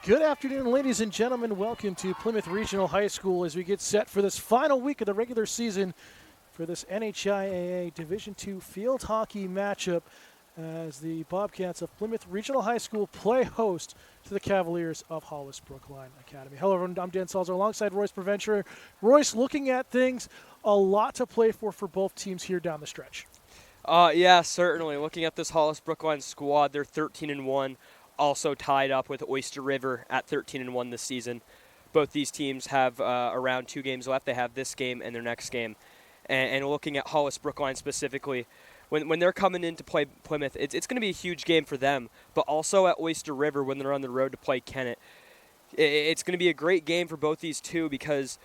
Good afternoon, ladies and gentlemen. Welcome to Plymouth Regional High School as we get set for this final week of the regular season for this NHIAA Division II field hockey matchup as the Bobcats of Plymouth Regional High School play host to the Cavaliers of Hollis-Brookline Academy. Hello, everyone. I'm Dan Salzer alongside Royce Preventure. Royce, looking at things, a lot to play for both teams here down the stretch. Yeah, certainly. Looking at this Hollis-Brookline squad, they're 13-1. Also tied up with Oyster River at 13-1 this season. Both these teams have around 2 games left. They have this game and their next game. And looking at Hollis-Brookline specifically, when they're coming in to play Plymouth, it's going to be a huge game for them. But also at Oyster River when they're on the road to play Kennett, it's going to be a great game for both these two because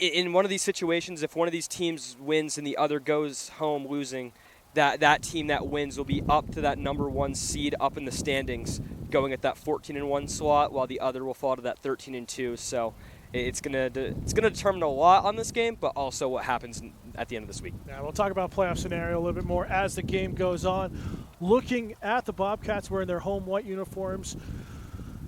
in one of these situations, if one of these teams wins and the other goes home losing, that team that wins will be up to that number 1 seed up in the standings, going at that 14-1 slot, while the other will fall to that 13-2. So it's gonna determine a lot on this game, but also what happens at the end of this week. Yeah, we'll talk about playoff scenario a little bit more as the game goes on. Looking at the Bobcats wearing their home white uniforms,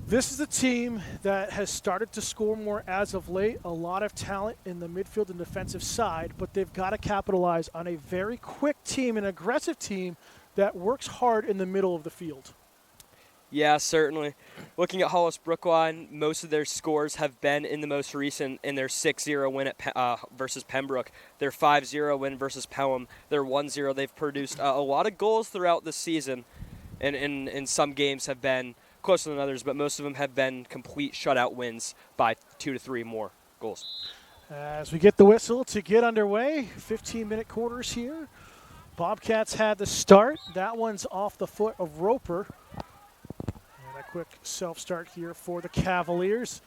this is a team that has started to score more as of late. A lot of talent in the midfield and defensive side, but they've got to capitalize on a very quick team, an aggressive team that works hard in the middle of the field. Yeah, certainly. Looking at Hollis-Brookline, most of their scores have been in the most recent in their 6-0 win at versus Pembroke, their 5-0 win versus Pelham, their 1-0. They've produced a lot of goals throughout the season, and in some games have been closer than others, but most of them have been complete shutout wins by 2 to 3 more goals. As we get the whistle to get underway, 15-minute quarters here. Bobcats had the start. That one's off the foot of Roper. And a quick self-start here for the Cavaliers.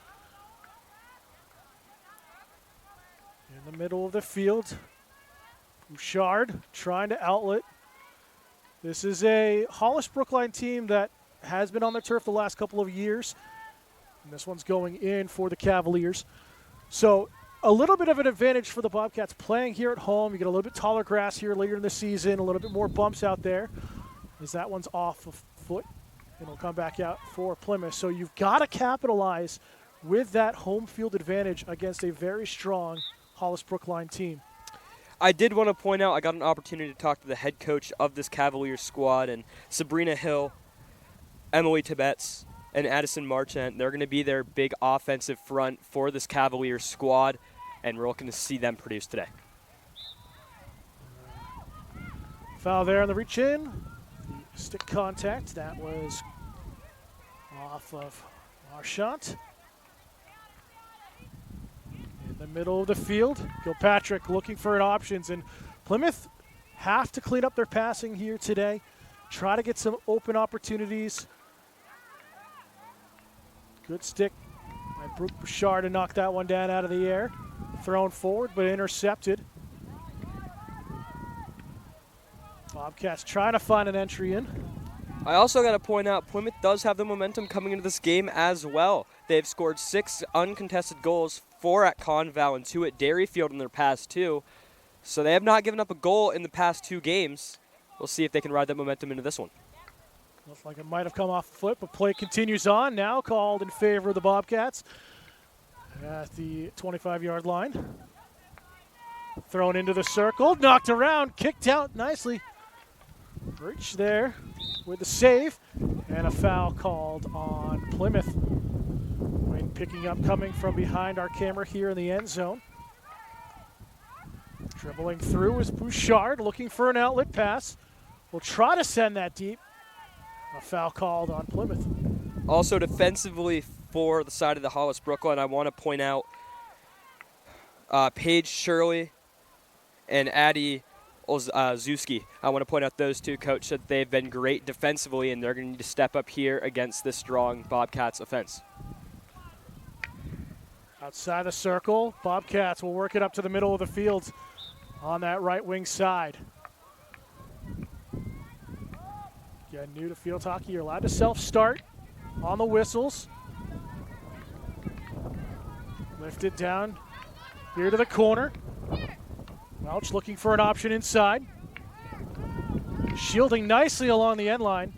In the middle of the field, Bouchard trying to outlet. This is a Hollis-Brookline team that has been on the turf the last couple of years. And this one's going in for the Cavaliers. So a little bit of an advantage for the Bobcats playing here at home. You get a little bit taller grass here later in the season, a little bit more bumps out there. As that one's off of foot, and it'll come back out for Plymouth. So you've got to capitalize with that home field advantage against a very strong Hollis-Brookline team. I did want to point out I got an opportunity to talk to the head coach of this Cavaliers squad, and Sabrina Hill, Emily Tibbetts, and Addison Marchant. They're going to be their big offensive front for this Cavaliers squad, and we're looking to see them produce today. Foul there on the reach in. Stick contact. That was off of Marchant. In the middle of the field, Gilpatrick looking for an options, and Plymouth have to clean up their passing here today. Try to get some open opportunities. Good stick by Brooke Bouchard to knock that one down out of the air. Thrown forward, but intercepted. Bobcats trying to find an entry in. I also got to point out Plymouth does have the momentum coming into this game as well. They've scored 6 uncontested goals, 4 at Conval and 2 at Dairyfield in their past 2. So they have not given up a goal in the past 2 games. We'll see if they can ride that momentum into this one. Looks like it might have come off the foot, but play continues on. Now called in favor of the Bobcats at the 25-yard line. Thrown into the circle, knocked around, kicked out nicely. Breach there with the save, and a foul called on Plymouth. Wayne picking up, coming from behind our camera here in the end zone. Dribbling through is Bouchard, looking for an outlet pass. Will try to send that deep. A foul called on Plymouth. Also defensively for the side of the Hollis-Brookline, I want to point out Paige Shirley and Addie Zuski. I want to point out those two. Coach said they've been great defensively, and they're going to need to step up here against this strong Bobcats offense. Outside the circle, Bobcats will work it up to the middle of the field on that right wing side. Again, new to field hockey, you're allowed to self-start on the whistles. Lift it down here to the corner. Welch looking for an option inside. Shielding nicely along the end line.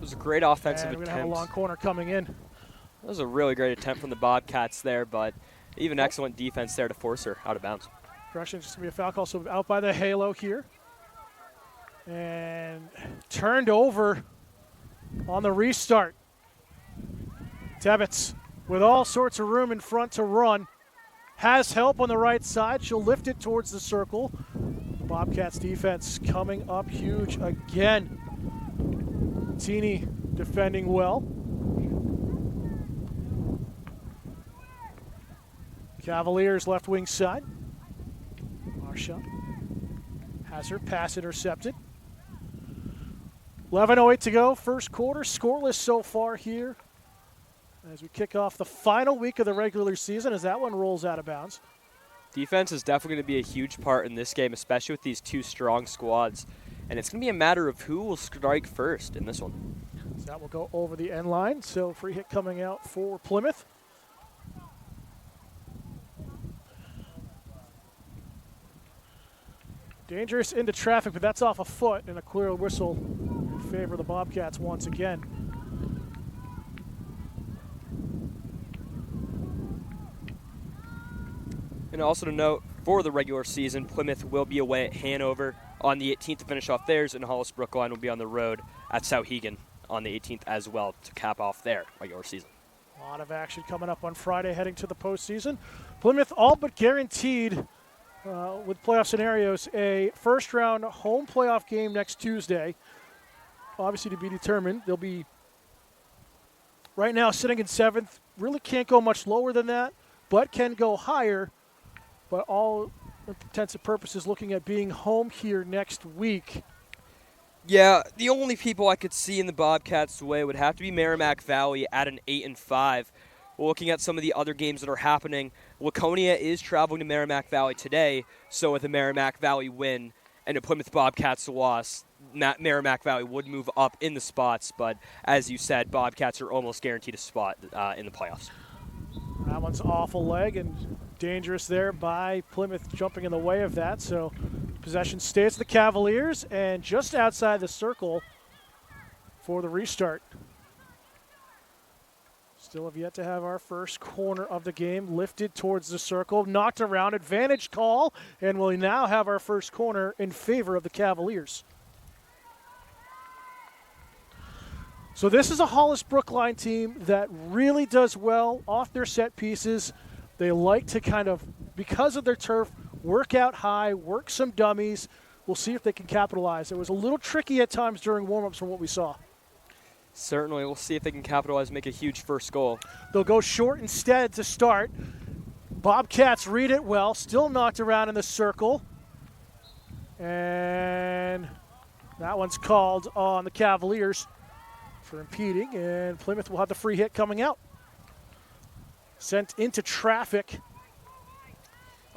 was a great offensive And we're attempt. going to have a long corner coming in. That was a really great attempt from the Bobcats there, but even excellent defense there to force her out of bounds. Rushing, just going to be a foul call, so out by the halo here. And turned over on the restart. Tebbets with all sorts of room in front to run. Has help on the right side. She'll lift it towards the circle. Bobcats defense coming up huge again. Teeny defending well. Cavaliers left wing side. Marsha has her pass intercepted. 11:08 to go, first quarter, scoreless so far here as we kick off the final week of the regular season as that one rolls out of bounds. Defense is definitely going to be a huge part in this game, especially with these two strong squads. And it's going to be a matter of who will strike first in this one. So that will go over the end line, so free hit coming out for Plymouth. Dangerous into traffic, but that's off a foot, and a clear whistle in favor of the Bobcats once again. And also to note, for the regular season, Plymouth will be away at Hanover on the 18th to finish off theirs, and Hollis-Brookline will be on the road at Souhegan on the 18th as well to cap off their regular season. A lot of action coming up on Friday heading to the postseason. Plymouth all but guaranteed with playoff scenarios a first-round home playoff game next Tuesday. Obviously to be determined. They'll be right now sitting in 7th. Really can't go much lower than that, but can go higher. But all intents and purposes looking at being home here next week. Yeah, the only people I could see in the Bobcats' way would have to be Merrimack Valley at an 8-5. Looking at some of the other games that are happening, Laconia is traveling to Merrimack Valley today, so with a Merrimack Valley win and a Plymouth Bobcats loss, Merrimack Valley would move up in the spots, but as you said, Bobcats are almost guaranteed a spot in the playoffs. That one's off a leg and dangerous there by Plymouth jumping in the way of that, so possession stays the Cavaliers and just outside the circle for the restart. Still have yet to have our first corner of the game lifted towards the circle, knocked around, advantage call, and we'll now have our first corner in favor of the Cavaliers. So this is a Hollis-Brookline team that really does well off their set pieces. They like to kind of, because of their turf, work out high, work some dummies. We'll see if they can capitalize. It was a little tricky at times during warm-ups from what we saw. Certainly. We'll see if they can capitalize and make a huge first goal. They'll go short instead to start. Bobcats read it well. Still knocked around in the circle. And that one's called on the Cavaliers for impeding. And Plymouth will have the free hit coming out. Sent into traffic.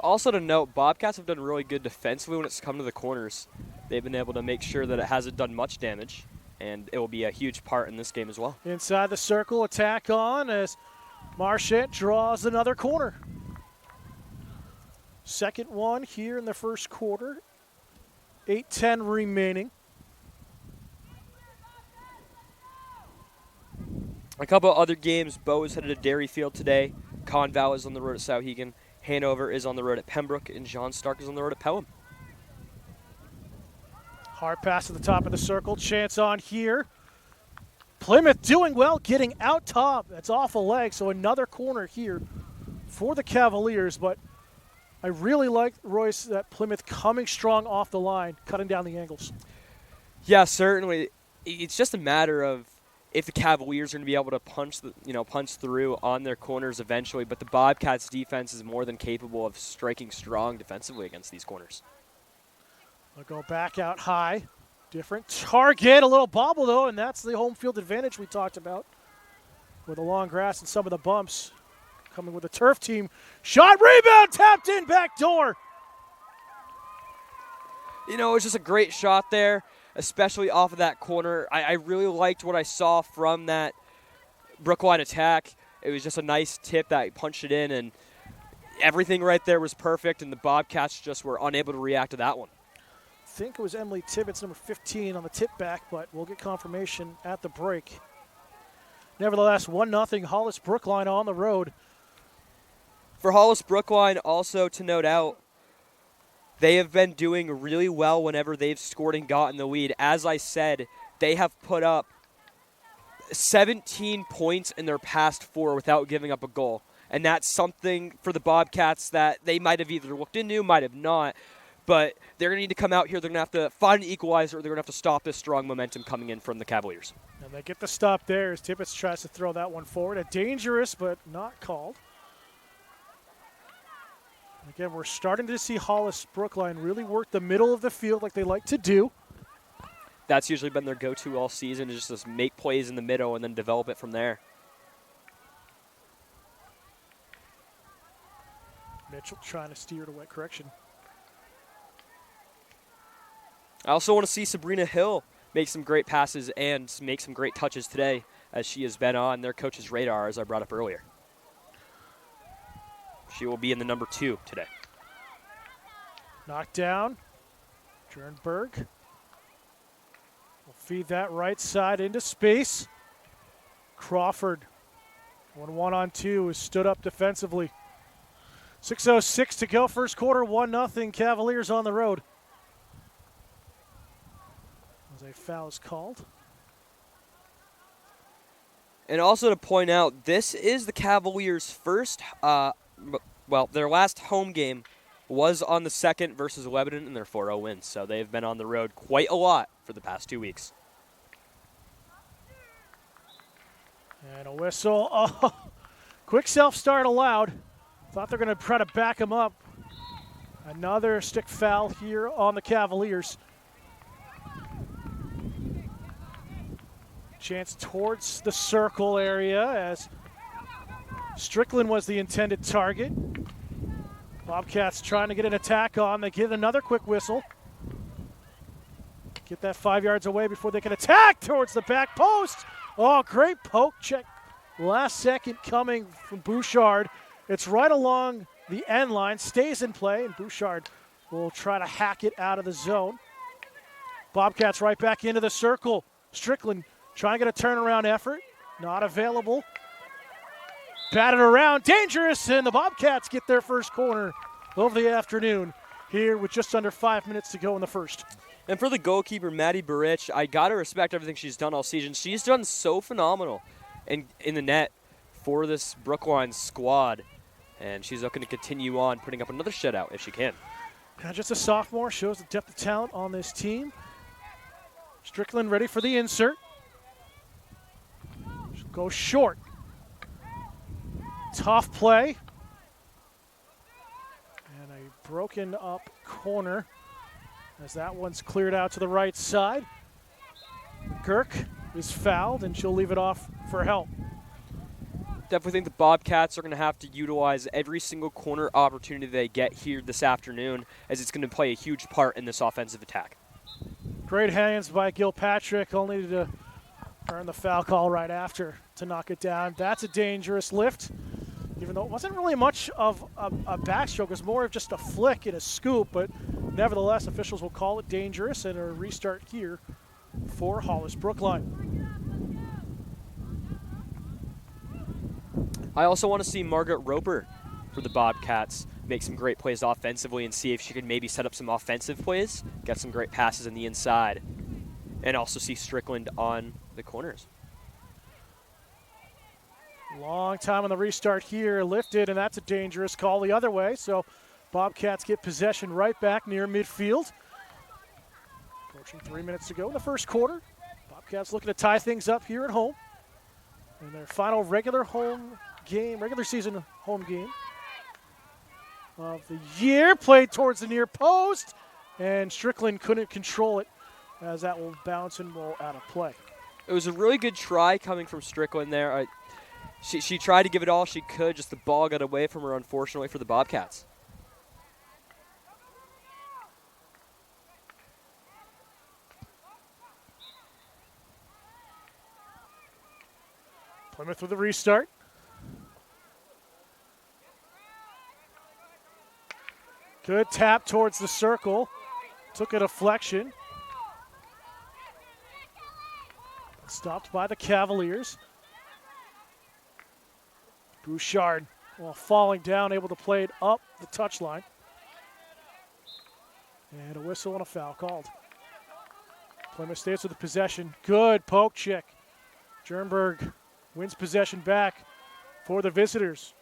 Also to note, Bobcats have done really good defensively when it's come to the corners. They've been able to make sure that it hasn't done much damage. And it will be a huge part in this game as well. Inside the circle, attack on as Marchant draws another corner. Second one here in the first quarter. 8:10 remaining. A couple other games. Bow is headed to Dairyfield today. Conval is on the road at Souhegan. Hanover is on the road at Pembroke. And John Stark is on the road at Pelham. Hard pass to the top of the circle. Chance on here. Plymouth doing well, getting out top. That's off a leg, so another corner here for the Cavaliers. But I really like, Royce, that Plymouth coming strong off the line, cutting down the angles. Yeah, certainly. It's just a matter of if the Cavaliers are going to be able to punch through on their corners eventually. But the Bobcats' defense is more than capable of striking strong defensively against these corners. They'll go back out high. Different target, a little bobble though, and that's the home field advantage we talked about with the long grass and some of the bumps. Coming with the turf team. Shot, rebound, tapped in, back door. You know, it was just a great shot there, especially off of that corner. I really liked what I saw from that Brookline attack. It was just a nice tip that punched it in, and everything right there was perfect, and the Bobcats just were unable to react to that one. think it was Emily Tibbetts, number 15, on the tip back, but we'll get confirmation at the break. Nevertheless, 1-0 Hollis-Brookline on the road. For Hollis-Brookline, also to note out, they have been doing really well whenever they've scored and gotten the lead. As I said, they have put up 17 points in their past 4 without giving up a goal. And that's something for the Bobcats that they might have either looked into, might have not. But they're going to need to come out here. They're going to have to find an equalizer, or they're going to have to stop this strong momentum coming in from the Cavaliers. And they get the stop there as Tibbetts tries to throw that one forward. A dangerous, but not called. Again, we're starting to see Hollis-Brookline really work the middle of the field like they like to do. That's usually been their go-to all season, is just to make plays in the middle and then develop it from there. Mitchell trying to steer it away. Correction. I also want to see Sabrina Hill make some great passes and make some great touches today, as she has been on their coach's radar, as I brought up earlier. She will be in the number 2 today. Knocked down. Jernberg will feed that right side into space. Crawford, 1-on-2, has stood up defensively. 6:06 to go, first quarter, 1-0 Cavaliers on the road. As a foul is called. And also to point out, this is the Cavaliers' first, their last home game was on the 2nd versus Lebanon in their 4-0 win. So they've been on the road quite a lot for the past 2 weeks. And a whistle. Oh, quick self-start allowed. Thought they're going to try to back him up. Another stick foul here on the Cavaliers. Chance towards the circle area as Strickland was the intended target. Bobcats trying to get an attack on. They get another quick whistle. Get that 5 yards away before they can attack towards the back post. Oh, great poke check. Last second coming from Bouchard. It's right along the end line, stays in play, and Bouchard will try to hack it out of the zone. Bobcats right back into the circle. Strickland trying to get a turnaround effort. Not available. Batted around, dangerous, and the Bobcats get their first corner of the afternoon here with just under 5 minutes to go in the first. And for the goalkeeper, Maddie Barich, I got to respect everything she's done all season. She's done so phenomenal in the net for this Brookline squad. And she's looking to continue on putting up another shutout if she can. Just a sophomore, shows the depth of talent on this team. Strickland ready for the insert. Go short. Tough play. And a broken up corner as that one's cleared out to the right side. Girk is fouled, and she'll leave it off for help. Definitely think the Bobcats are going to have to utilize every single corner opportunity they get here this afternoon, as it's going to play a huge part in this offensive attack. Great hands by Gilpatrick, only to earn the foul call right after to knock it down. That's a dangerous lift, even though it wasn't really much of a backstroke. It was more of just a flick and a scoop, but nevertheless, officials will call it dangerous and a restart here for Hollis-Brookline. I also want to see Margaret Roper for the Bobcats make some great plays offensively and see if she can maybe set up some offensive plays, get some great passes in the inside, and also see Strickland on the corners. Long time on the restart here, lifted, and that's a dangerous call the other way. So Bobcats get possession right back near midfield. Approaching 3 minutes to go in the first quarter. Bobcats looking to tie things up here at home in their final regular season home game of the year. Played towards the near post, and Strickland couldn't control it as that will bounce and roll out of play. It was a really good try coming from Strickland there. She tried to give it all she could, just the ball got away from her, unfortunately, for the Bobcats. Plymouth with the restart. Good tap towards the circle. took a deflection. Stopped by the Cavaliers. Bouchard, while falling down, able to play it up the touchline. And a whistle and a foul called. Plymouth stays with the possession. Good poke check. Jernberg wins possession back for the visitors.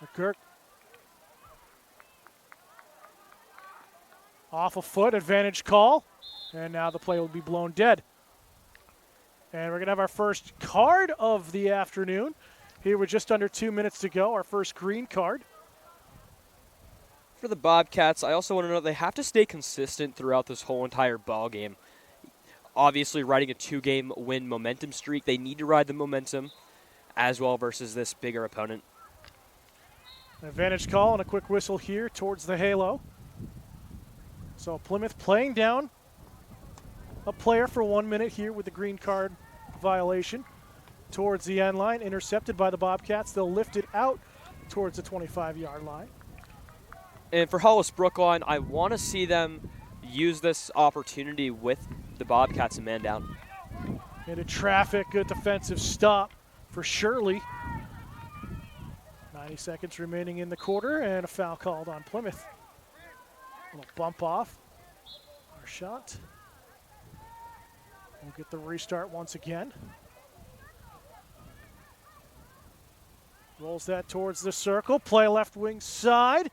McGurk off a foot, advantage call. And now the play will be blown dead. And we're going to have our first card of the afternoon. Here with just under 2 minutes to go, our first green card. For the Bobcats, I also want to know they have to stay consistent throughout this whole entire ball game. Obviously, riding a 2-game win momentum streak, they need to ride the momentum as well versus this bigger opponent. Advantage call and a quick whistle here towards the halo. So Plymouth playing down a player for 1 minute here with the green card violation towards the end line, intercepted by the Bobcats. They'll lift it out towards the 25-yard line. And for Hollis-Brookline, I want to see them use this opportunity with the Bobcats and man down. Into traffic, good defensive stop for Shirley. 90 seconds remaining in the quarter, and a foul called on Plymouth. A little bump off. Our shot. We'll get the restart once again. Rolls that towards the circle. Play left wing side.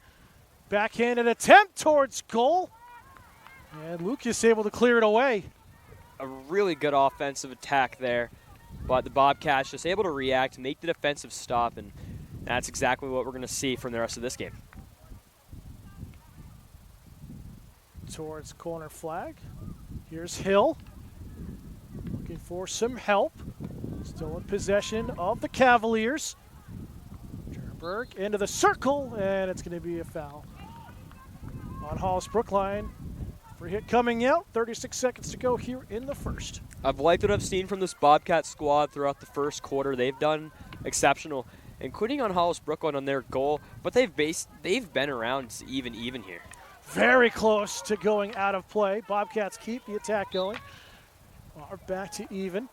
Backhanded attempt towards goal. And Lucas able to clear it away. A really good offensive attack there. But the Bobcats just able to react, make the defensive stop, and that's exactly what we're going to see from the rest of this game. Towards corner flag. Here's Hill. Looking for some help. Still in possession of the Cavaliers. Jernberg into the circle, and it's going to be a foul on Hollis-Brookline. Free hit coming out. 36 seconds to go here in the first. I've liked what I've seen from this Bobcat squad throughout the first quarter. They've done exceptional, including on Hollis-Brookline on their goal, but they've been around even here. Very close to going out of play. Bobcats keep the attack going. Are back to even.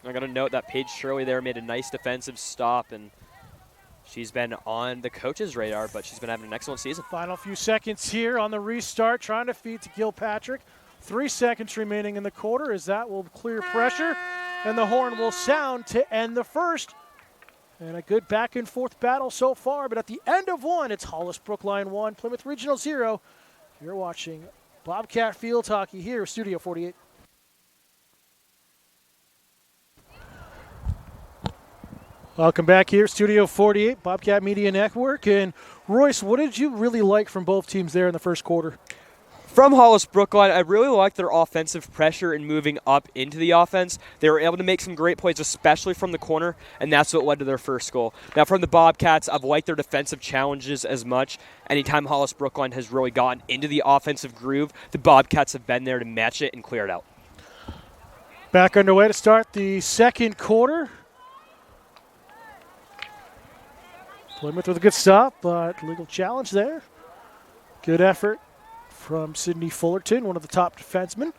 I got to note that Paige Shirley there made a nice defensive stop, and she's been on the coach's radar, but she's been having an excellent season. Final few seconds here on the restart, trying to feed to Gilpatrick. 3 seconds remaining in the quarter as that will clear pressure, and the horn will sound to end the first. And a good back and forth battle so far, but at the end of one, it's Hollis-Brookline 1, Plymouth Regional 0. You're watching Bobcat Field Hockey here, Studio 48. Welcome back here, Studio 48, Bobcat Media Network. And Royce, what did you really like from both teams there in the first quarter? From Hollis-Brookline, I really liked their offensive pressure and moving up into the offense. They were able to make some great plays, especially from the corner, and that's what led to their first goal. Now, from the Bobcats, I've liked their defensive challenges as much. Anytime Hollis-Brookline has really gotten into the offensive groove, the Bobcats have been there to match it and clear it out. Back underway to start the second quarter. Plymouth with a good stop, but legal challenge there. Good effort from Sydney Fullerton, one of the top defensemen,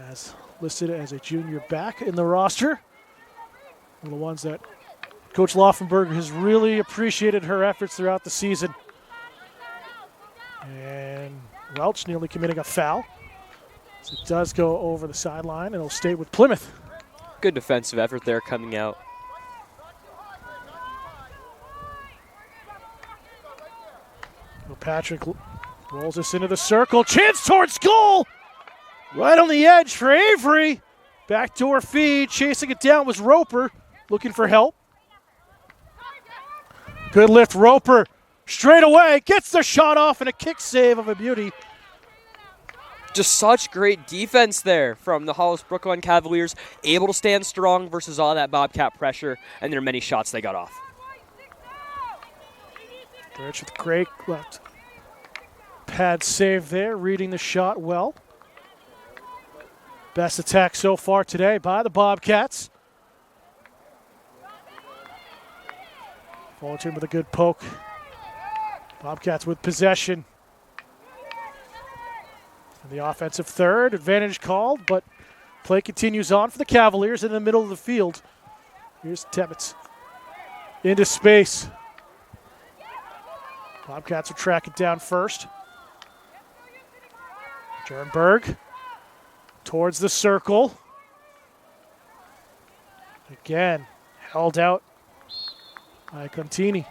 as listed as a junior back in the roster. One of the ones that Coach Laufenberg has really appreciated her efforts throughout the season. And Welch nearly committing a foul. So it does go over the sideline, and it'll stay with Plymouth. Good defensive effort there coming out. Patrick rolls this into the circle. Chance towards goal. Right on the edge for Avery. Backdoor feed. Chasing it down was Roper. Looking for help. Good lift, Roper. Straight away. Gets the shot off and a kick save of a beauty. Just such great defense there from the Hollis-Brookline Cavaliers. Able to stand strong versus all that Bobcat pressure and their many shots they got off. Birch with great left pad save there, reading the shot well. Best attack so far today by the Bobcats. Fullerton with a good poke. Bobcats with possession. And the offensive third, advantage called, but play continues on for the Cavaliers in the middle of the field. Here's Tebbets into space. Bobcats will track it down first. Jernberg towards the circle. Again, held out by Contini.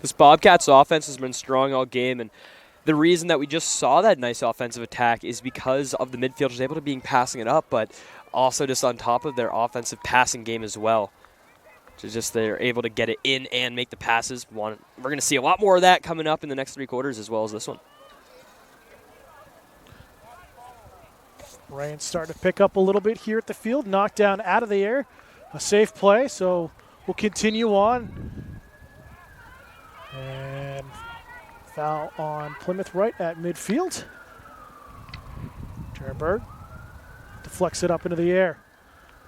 This Bobcats offense has been strong all game, and the reason that we just saw that nice offensive attack is because of the midfielders able to be passing it up, but also just on top of their offensive passing game as well. Just they're able to get it in and make the passes. We're going to see a lot more of that coming up in the next 3 quarters as well as this one. Rain's starting to pick up a little bit here at the field. Knocked down out of the air. A safe play, so we'll continue on. And foul on Plymouth right at midfield. Jernberg deflects it up into the air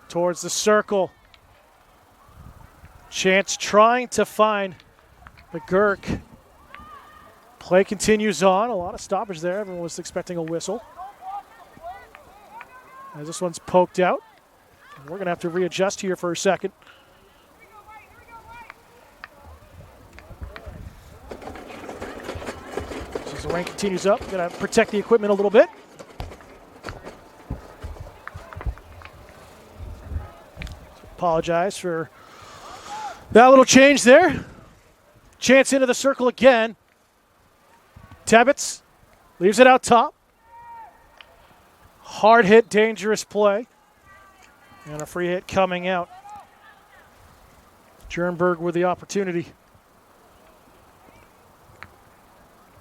towards the circle. Chance trying to find McGurk. Play continues on. A lot of stoppage there. Everyone was expecting a whistle. As this one's poked out. We're going to have to readjust here for a second. As the rain continues up, going to protect the equipment a little bit. Apologize for that little change there. Chance into the circle again. Tebbets leaves it out top. Hard hit, dangerous play. And a free hit coming out. Jernberg with the opportunity.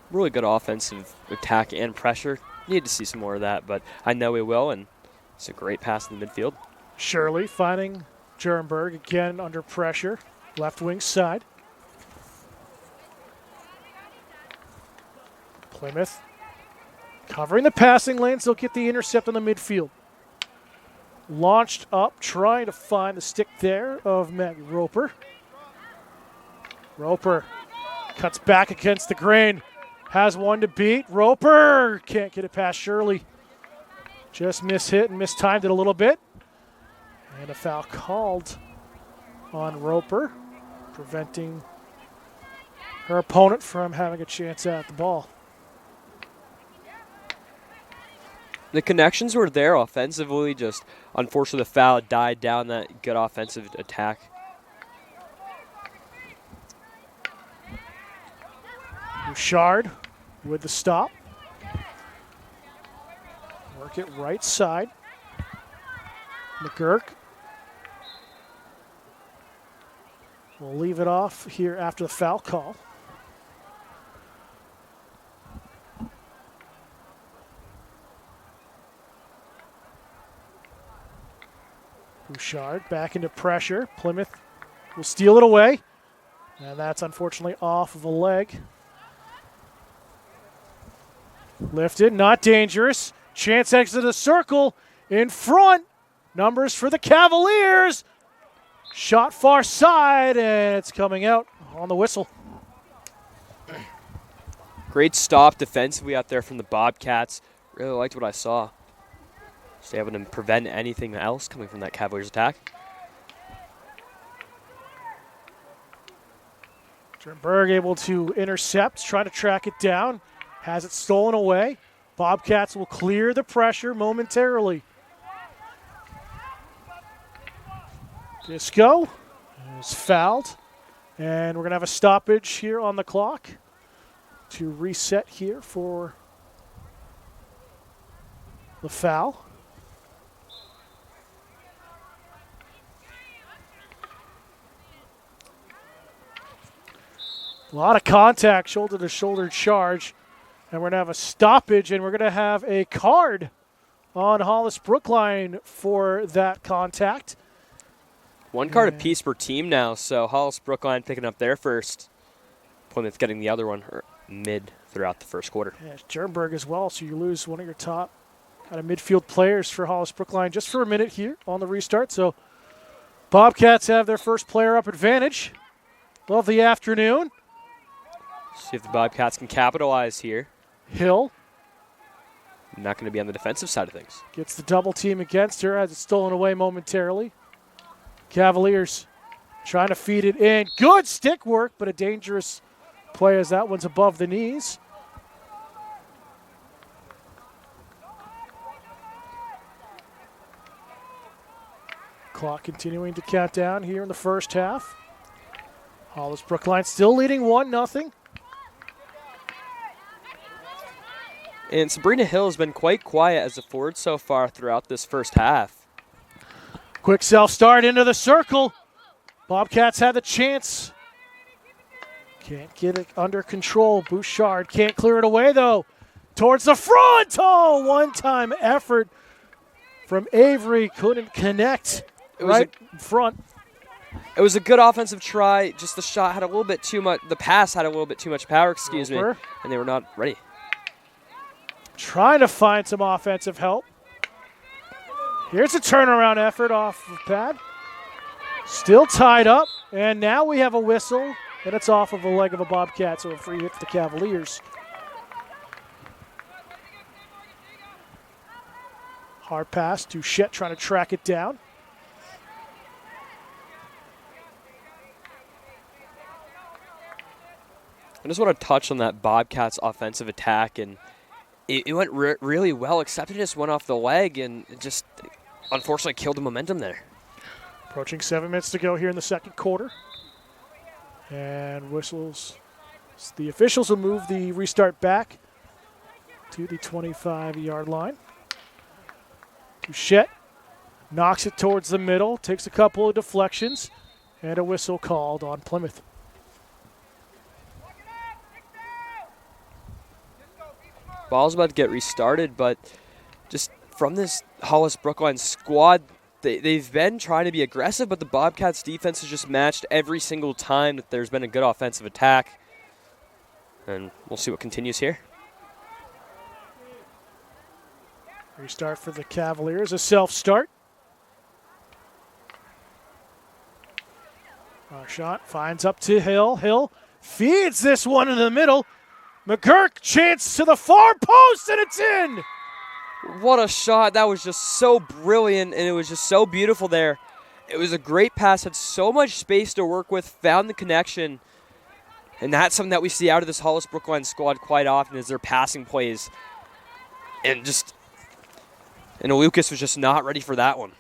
Really good offensive attack and pressure. Need to see some more of that, but I know we will, and it's a great pass in the midfield. Shirley finding Jernberg again under pressure. Left wing side. Plymouth covering the passing lanes. They'll get the intercept on the midfield. Launched up, trying to find the stick there of Maggie Roper. Roper cuts back against the grain. Has one to beat. Roper can't get it past Shirley. Just mishit and mistimed it a little bit. And a foul called on Roper, preventing her opponent from having a chance at the ball. The connections were there offensively, just unfortunately the foul died down that good offensive attack. Bouchard with the stop. Work it right side. McGurk will leave it off here after the foul call. Bouchard back into pressure. Plymouth will steal it away. And that's unfortunately off of a leg. Lifted, not dangerous. Chance exit the circle in front. Numbers for the Cavaliers. Shot far side, and it's coming out on the whistle. Great stop defensively out there from the Bobcats. Really liked what I saw. Just able to prevent anything else coming from that Cavaliers attack. Jernberg able to intercept, trying to track it down. Has it stolen away. Bobcats will clear the pressure momentarily. Disco is fouled. And we're going to have a stoppage here on the clock to reset here for the foul. A lot of contact, shoulder-to-shoulder charge. And we're going to have a stoppage, and we're going to have a card on Hollis-Brookline for that contact. One card apiece per team now, so Hollis-Brookline picking up their first. Plymouth getting the other one mid throughout the first quarter. Yeah, Jernberg as well, so you lose one of your top kind of midfield players for Hollis-Brookline just for a minute here on the restart. So Bobcats have their first player up advantage of the afternoon. See if the Bobcats can capitalize here. Hill Not going to be on the defensive side of things. gets the double team against her, has it stolen away momentarily. Cavaliers trying to feed it in. Good stick work, but a dangerous play as that one's above the knees. Clock continuing to count down here in the first half. Hollis-Brookline still leading 1-0. And Sabrina Hill has been quite quiet as a forward so far throughout this first half. Quick self-start into the circle. Bobcats had the chance. Can't get it under control. Bouchard can't clear it away, though. Towards the front. Oh, one-time effort from Avery. Couldn't connect right in front. It was a good offensive try. Just the shot had a little bit too much. The pass had a little bit too much power, and they were not ready. Trying to find some offensive help. Here's a turnaround effort off of pad. Still tied up, and now we have a whistle, and it's off of a leg of a Bobcat, so a free hit for the Cavaliers. Hard pass to Shet trying to track it down. I just want to touch on that Bobcats offensive attack, and it went really well, except it just went off the leg and it just unfortunately killed the momentum there. Approaching 7 minutes to go here in the second quarter. And whistles. The officials will move the restart back to the 25-yard line. Touchette knocks it towards the middle, takes a couple of deflections, and a whistle called on Plymouth. Ball's about to get restarted, but just from this Hollis-Brookline squad, they've been trying to be aggressive, but the Bobcats' defense has just matched every single time that there's been a good offensive attack. And we'll see what continues here. Restart for the Cavaliers, a self-start. Shot finds up to Hill. Hill feeds this one in the middle. McGurk chance to the far post, and it's in! What a shot. That was just so brilliant, and it was just so beautiful there. It was a great pass, had so much space to work with, found the connection, and that's something that we see out of this Hollis-Brookline squad quite often is their passing plays. And Lucas was just not ready for that one.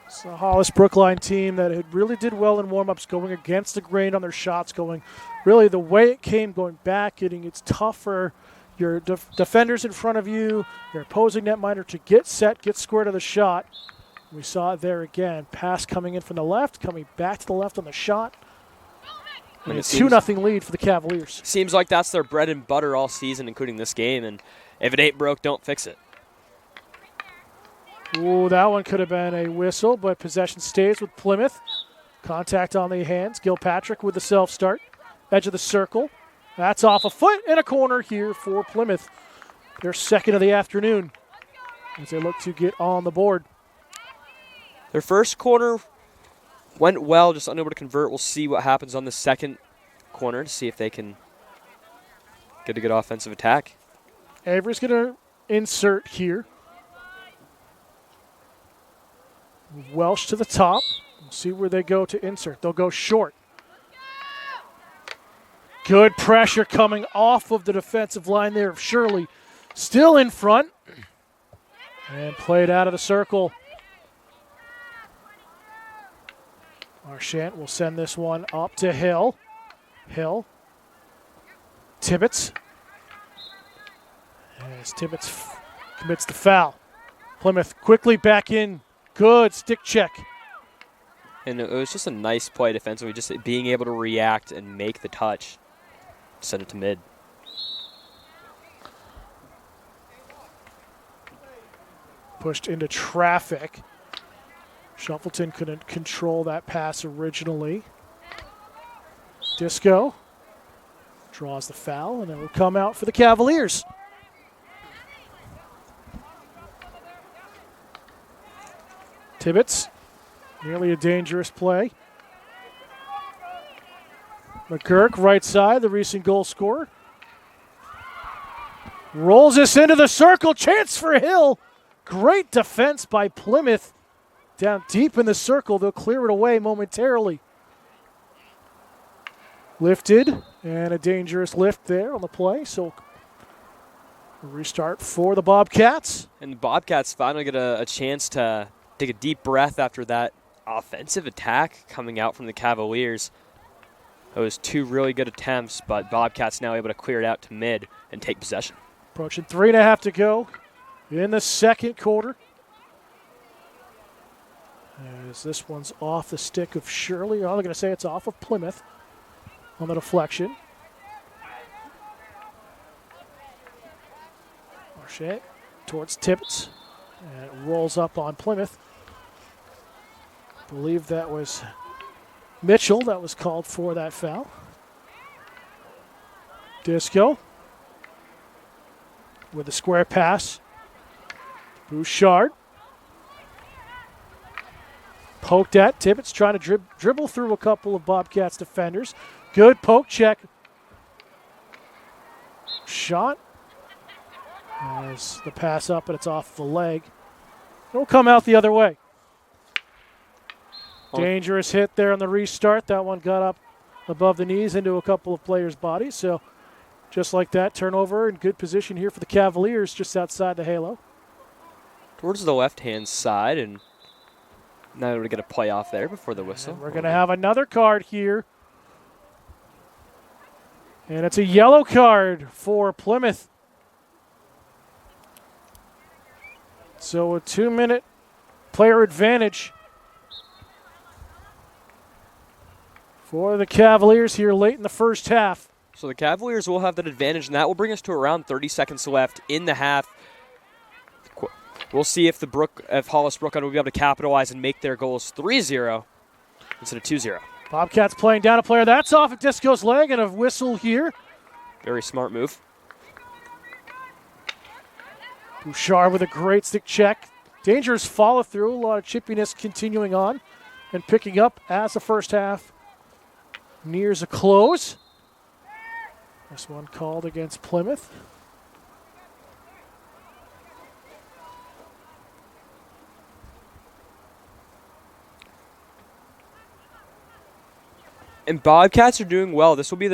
It's a Hollis-Brookline team that had really did well in warm-ups, going against the grain on their shots, going really the way it came, going back, getting it's tough for your defenders in front of you, your opposing netminder to get set, get square to the shot. We saw it there again. Pass coming in from the left, coming back to the left on the shot. And it's 2-0 lead for the Cavaliers. Seems like that's their bread and butter all season, including this game. And if it ain't broke, don't fix it. Ooh, that one could have been a whistle, but possession stays with Plymouth. Contact on the hands. Gilpatrick with the self-start. Edge of the circle. That's off a foot and a corner here for Plymouth. Their second of the afternoon as they look to get on the board. Their first corner went well, just unable to convert. We'll see what happens on the second corner to see if they can get a good offensive attack. Avery's going to insert here. Welsh to the top. We'll see where they go to insert. They'll go short. Good pressure coming off of the defensive line there of Shirley. Still in front. And played out of the circle. Marchant will send this one up to Hill. Hill. Tibbetts. As Tibbetts commits the foul. Plymouth quickly back in. Good stick check. And it was just a nice play defensively, just being able to react and make the touch. Send it to mid. Pushed into traffic. Shuffleton couldn't control that pass originally. Disco draws the foul, and it will come out for the Cavaliers. Tibbetts Nearly a dangerous play. McGurk, right side, the recent goal scorer. Rolls this into the circle. Chance for Hill. Great defense by Plymouth. Down deep in the circle. They'll clear it away momentarily. Lifted, and a dangerous lift there on the play. So a restart for the Bobcats. And the Bobcats finally get a chance to take a deep breath after that offensive attack coming out from the Cavaliers. Those two really good attempts, but Bobcats now able to clear it out to mid and take possession. Approaching 3.5 to go in the second quarter. As this one's off the stick of Shirley. Oh, they're going to say it's off of Plymouth on the deflection. Marchette towards Tibbetts. And it rolls up on Plymouth. I believe that was Mitchell that was called for that foul. Disco with a square pass. Bouchard. Poked at. Tibbetts trying to dribble through a couple of Bobcats defenders. Good poke check. Shot. As the pass up and it's off the leg. It'll come out the other way. Dangerous hit there on the restart. That one got up above the knees into a couple of players' bodies. So just like that, turnover in good position here for the Cavaliers just outside the halo. Towards the left-hand side, and now we're going to play off there before the whistle. And we're going to have another card here. And it's a yellow card for Plymouth. So a 2-minute player advantage for the Cavaliers here late in the first half. So the Cavaliers will have that advantage, and that will bring us to around 30 seconds left in the half. We'll see if Hollis-Brookline will be able to capitalize and make their goals 3-0 instead of 2-0. Bobcats playing down a player. That's off of Disco's leg and a whistle here. Very smart move. Bouchard with a great stick check. Dangerous follow through. A lot of chippiness continuing on and picking up as the first half nears a close. This one called against Plymouth. And Bobcats are doing well. This will be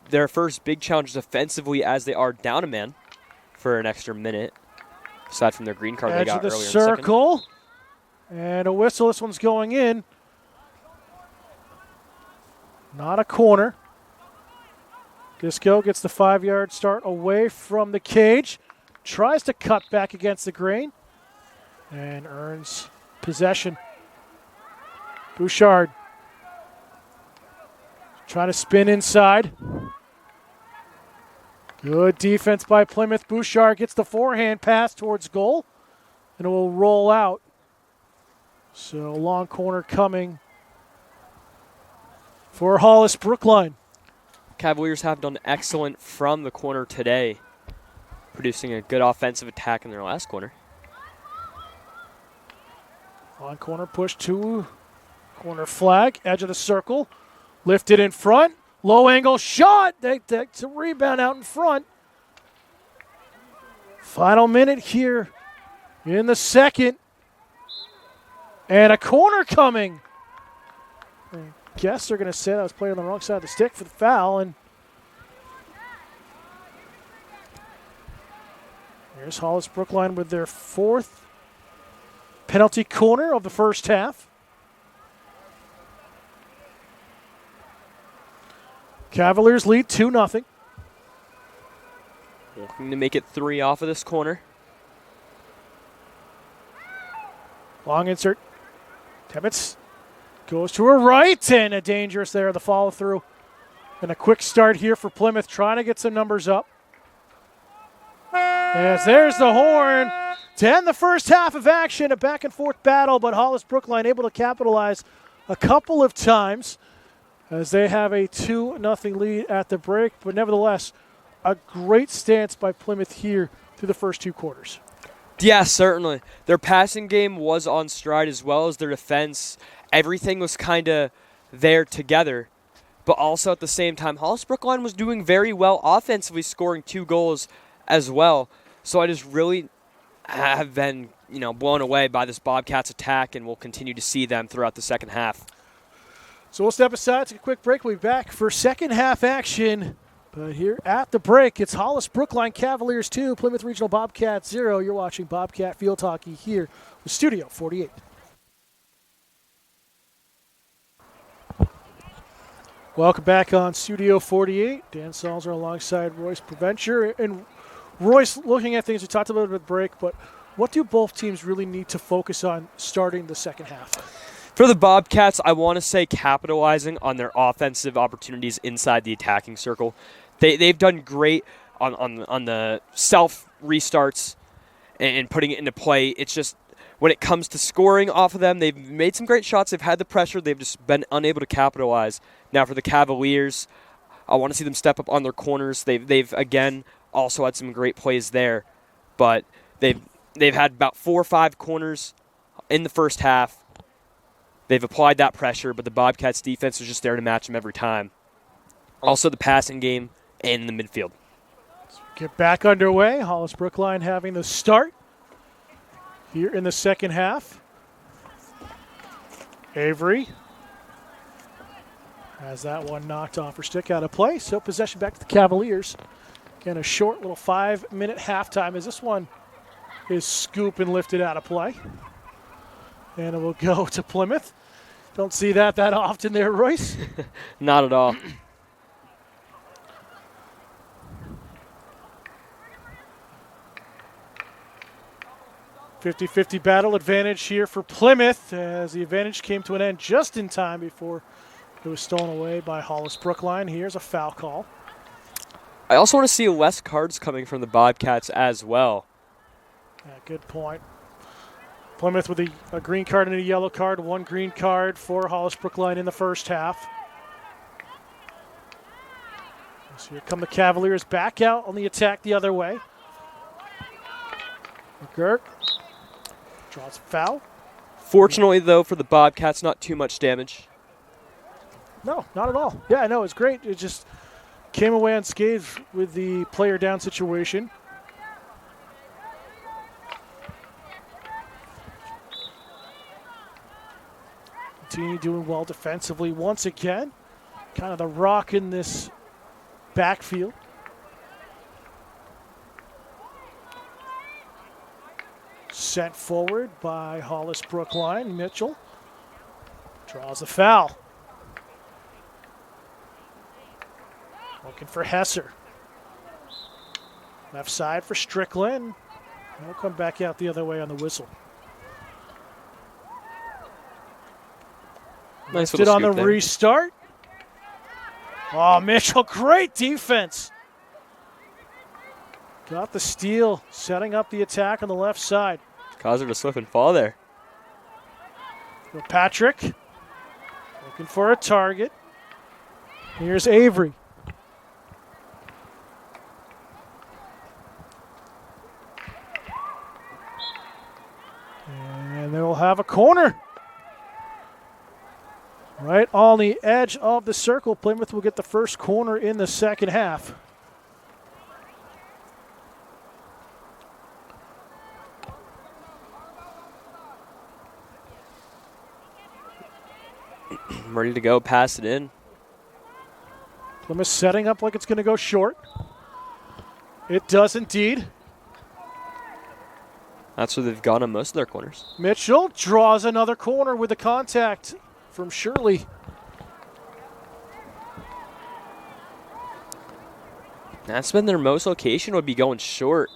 their first big challenge offensively as they are down a man for an extra minute. Aside from their green card they got Edge of the earlier circle. And a whistle. This one's going in. Not a corner. Disco gets the 5-yard start away from the cage. Tries to cut back against the grain. And earns possession. Bouchard. Trying to spin inside. Good defense by Plymouth. Bouchard gets the forehand pass towards goal. And it will roll out. So long corner coming for Hollis-Brookline. Cavaliers have done excellent from the corner today, producing a good offensive attack in their last corner. On corner push to corner flag, edge of the circle. Lifted in front. Low angle shot. It's a rebound out in front. Final minute here in the second. And a corner coming. I guess they're going to say that was played on the wrong side of the stick for the foul. And here's Hollis-Brookline with their fourth penalty corner of the first half. Cavaliers lead 2-0. Looking to make it 3 off of this corner. Long insert. Tibbetts goes to her right, and a dangerous there, the follow through. And a quick start here for Plymouth, trying to get some numbers up. Yes, there's the horn to end the first half of action, a back and forth battle, but Hollis-Brookline able to capitalize a couple of times as they have a 2-0 lead at the break. But nevertheless, a great stance by Plymouth here through the first 2 quarters. Yeah, certainly. Their passing game was on stride as well as their defense. everything was kind of there together. But also at the same time, Hollis-Brookline was doing very well offensively, scoring 2 goals as well. So I just really have been, blown away by this Bobcats attack, and we'll continue to see them throughout the second half. So we'll step aside, take a quick break. We'll be back for second half action. But here at the break, it's Hollis-Brookline Cavaliers 2, Plymouth Regional Bobcats 0. You're watching Bobcat Field Hockey here with Studio 48. Welcome back on Studio 48. Dan Salzer alongside Royce Preventure. And Royce, looking at things, we talked a little bit about the break, but what do both teams really need to focus on starting the second half? For the Bobcats, I want to say capitalizing on their offensive opportunities inside the attacking circle. They've done great on the self restarts and putting it into play. It's just when it comes to scoring off of them, they've made some great shots. They've had the pressure. They've just been unable to capitalize. Now for the Cavaliers, I want to see them step up on their corners. They've again also had some great plays there, but they've had about 4 or 5 corners in the first half. They've applied that pressure, but the Bobcats defense was just there to match them every time. Also the passing game and the midfield. Let's get back underway. Hollis-Brookline having the start here in the second half. Avery has that one knocked off her stick, out of play. So possession back to the Cavaliers. Again, a short little 5-minute halftime as this one is scooped and lifted out of play. And it will go to Plymouth. Don't see that often there, Royce. Not at all. 50-50 battle advantage here for Plymouth as the advantage came to an end just in time before it was stolen away by Hollis-Brookline. Here's a foul call. I also want to see less cards coming from the Bobcats as well. Yeah, good point. Plymouth with a green card and a yellow card. 1 green card for Hollis-Brookline in the first half. So here come the Cavaliers back out on the attack the other way. McGurk draws a foul. Fortunately, though, for the Bobcats, not too much damage. No, not at all. Yeah, no, it's great. It just came away unscathed with the player down situation. Continue doing well defensively once again. Kind of the rock in this backfield. Sent forward by Hollis-Brookline. Mitchell draws a foul. Looking for Hesser. Left side for Strickland. He'll come back out the other way on the whistle. Nice Lifted on the there. restart. Oh, Mitchell, great defense. Got the steal, setting up the attack on the left side. Caused her to slip and fall there. Patrick looking for a target. Here's Avery. And they will have a corner. Right on the edge of the circle. Plymouth will get the first corner in the second half. Ready to go, pass it in. Plymouth setting up like it's going to go short. It does indeed. That's where they've gone on most of their corners. Mitchell draws another corner with the contact from Shirley. That's been their most location, would be going short.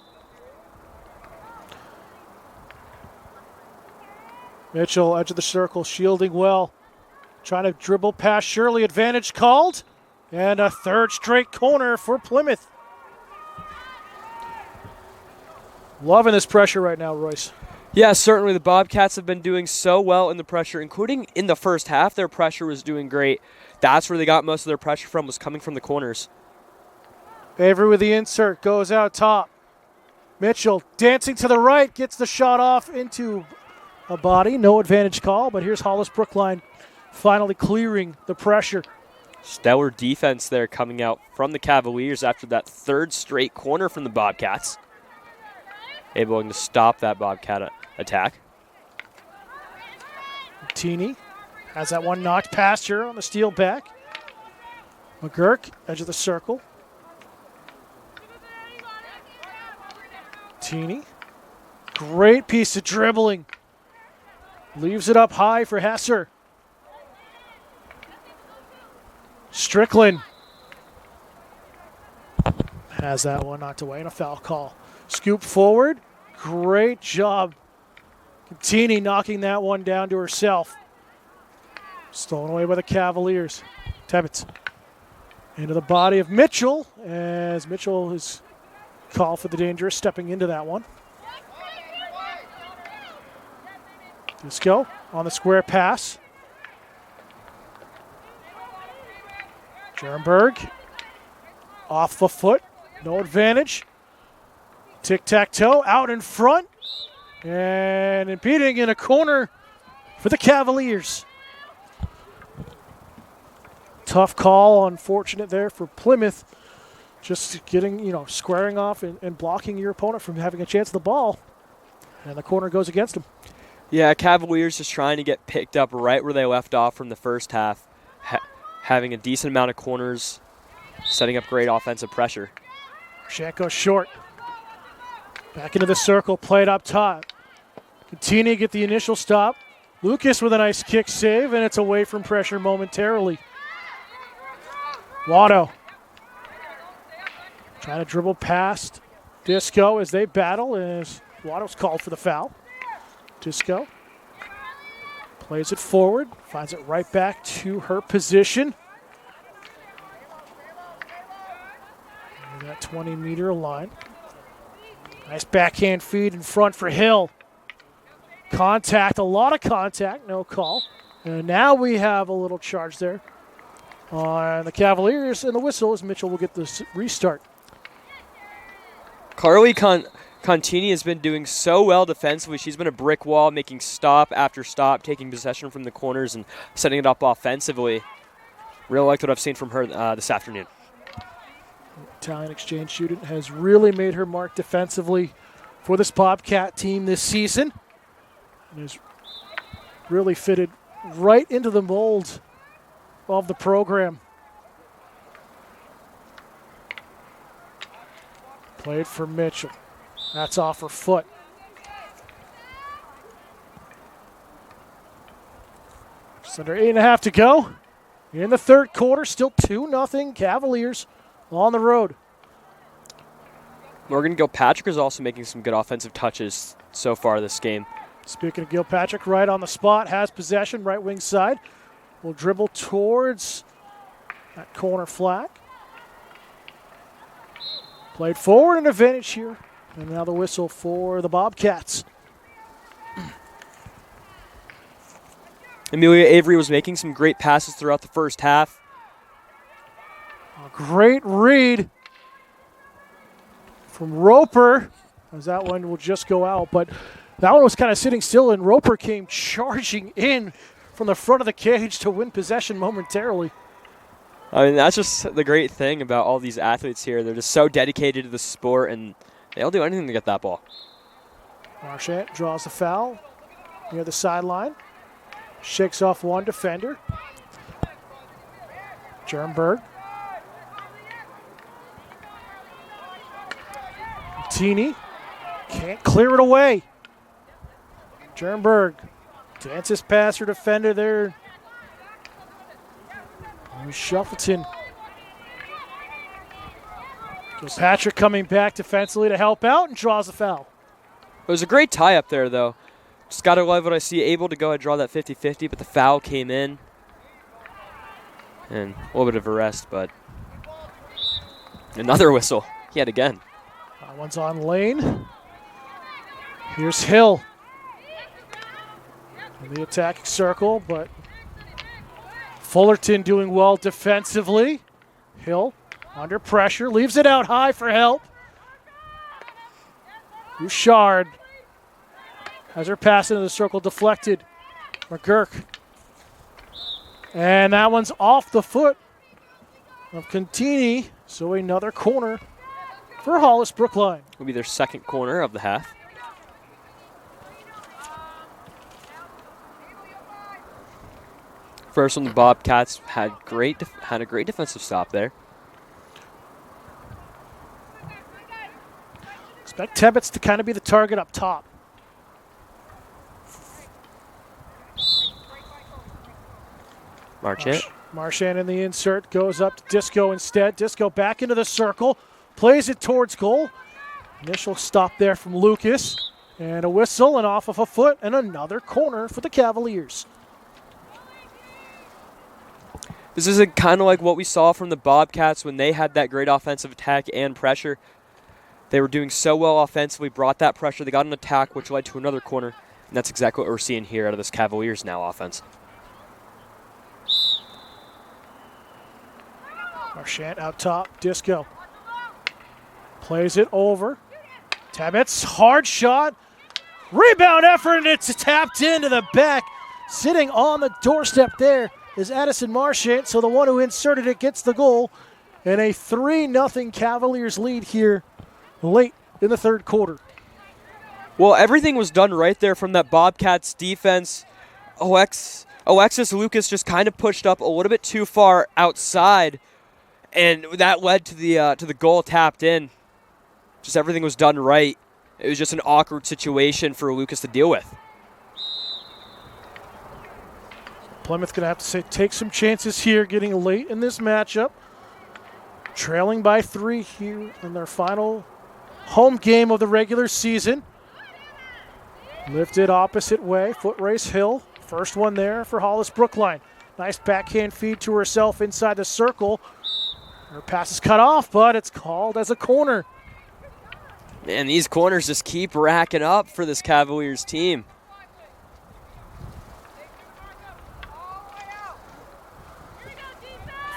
Mitchell, edge of the circle, shielding well. Trying to dribble past Shirley. Advantage called. And a third straight corner for Plymouth. Loving this pressure right now, Royce. Yeah, certainly the Bobcats have been doing so well in the pressure, including in the first half. Their pressure was doing great. That's where they got most of their pressure from, was coming from the corners. Avery with the insert, goes out top. Mitchell dancing to the right, gets the shot off into a body. No advantage call, but here's Hollis-Brookline finally clearing the pressure. Stellar defense there coming out from the Cavaliers after that third straight corner from the Bobcats. Able to stop that Bobcat attack. Teeny has that one knocked past her on the steal back. McGurk, edge of the circle. Teeny, great piece of dribbling. Leaves it up high for Hesser. Strickland has that one knocked away and a foul call. Scoop forward, great job. Teeny knocking that one down to herself. Stolen away by the Cavaliers. Tebbets into the body of Mitchell as Mitchell is called for the dangerous, stepping into that one. Disco on the square pass. Jernberg off the foot, no advantage. Tic-tac-toe out in front and impeding in a corner for the Cavaliers. Tough call, unfortunate there for Plymouth. Just getting, squaring off and blocking your opponent from having a chance at the ball. And the corner goes against them. Yeah, Cavaliers just trying to get picked up right where they left off from the first half. Having a decent amount of corners, setting up great offensive pressure. Shanko short. Back into the circle, played up top. Continue to get the initial stop. Lucas with a nice kick save, and it's away from pressure momentarily. Watto trying to dribble past Disco as they battle, as Watto's called for the foul. Disco plays it forward, finds it right back to her position. That 20-meter line. Nice backhand feed in front for Hill. Contact, a lot of contact, no call. And now we have a little charge there on the Cavaliers, and the whistle as Mitchell will get the restart. Carly Contini has been doing so well defensively. She's been a brick wall, making stop after stop, taking possession from the corners and setting it up offensively. Really like what I've seen from her this afternoon. Italian exchange student has really made her mark defensively for this Bobcat team this season. And has really fitted right into the mold of the program. Played for Mitchell. That's off her foot. Just under 8.5 to go. In the third quarter, still 2-0 Cavaliers on the road. Morgan Gilpatrick is also making some good offensive touches so far this game. Speaking of Gilpatrick, right on the spot, has possession, right wing side. Will dribble towards that corner flag. Played forward, an advantage here. And now the whistle for the Bobcats. Amelia Avery was making some great passes throughout the first half. A great read from Roper, as that one will just go out. But that one was kind of sitting still, and Roper came charging in from the front of the cage to win possession momentarily. I mean, that's just the great thing about all these athletes here. They're just so dedicated to the sport, and they'll do anything to get that ball. Marchant draws the foul near the sideline. Shakes off one defender. Jernberg. Teeny can't clear it away. Jernberg dances past her defender there. Shuffleton. Patrick coming back defensively to help out and draws the foul. It was a great tie up there, though. Just got to love what I see. Able to go and draw that 50-50, but the foul came in. And a little bit of a rest, but another whistle yet again. That one's on Lane. Here's Hill. In the attacking circle, but Fullerton doing well defensively. Hill under pressure, leaves it out high for help. Bouchard has her pass into the circle deflected. McGurk And that one's off the foot of Contini. So another corner for Hollis-Brookline. Will be their second corner of the half. First one, the Bobcats had a great defensive stop there. Expect Tebbets to kind of be the target up top. Marchant. Marchant in the insert, goes up to Disco instead. Disco back into the circle, plays it towards goal. Initial stop there from Lucas. And a whistle and off of a foot and another corner for the Cavaliers. This is kind of like what we saw from the Bobcats when they had that great offensive attack and pressure. They were doing so well offensively, brought that pressure. They got an attack, which led to another corner. And that's exactly what we're seeing here out of this Cavaliers now offense. Marchant out top, Disco. Plays it over. Tebbets, hard shot. Rebound effort, and it's tapped into the back. Sitting on the doorstep there is Addison Marchant, so the one who inserted it gets the goal. And a 3-0 Cavaliers lead here late in the third quarter. Well, everything was done right there from that Bobcats defense. Alexis Lucas just kind of pushed up a little bit too far outside, and that led to the goal tapped in. Just everything was done right. It was just an awkward situation for Lucas to deal with. Plymouth going to have to take some chances here getting late in this matchup. Trailing by 3 here in their final home game of the regular season. Lifted opposite way, foot race Hill. First one there for Hollis-Brookline. Nice backhand feed to herself inside the circle. Her pass is cut off, but it's called as a corner. Man, these corners just keep racking up for this Cavaliers team.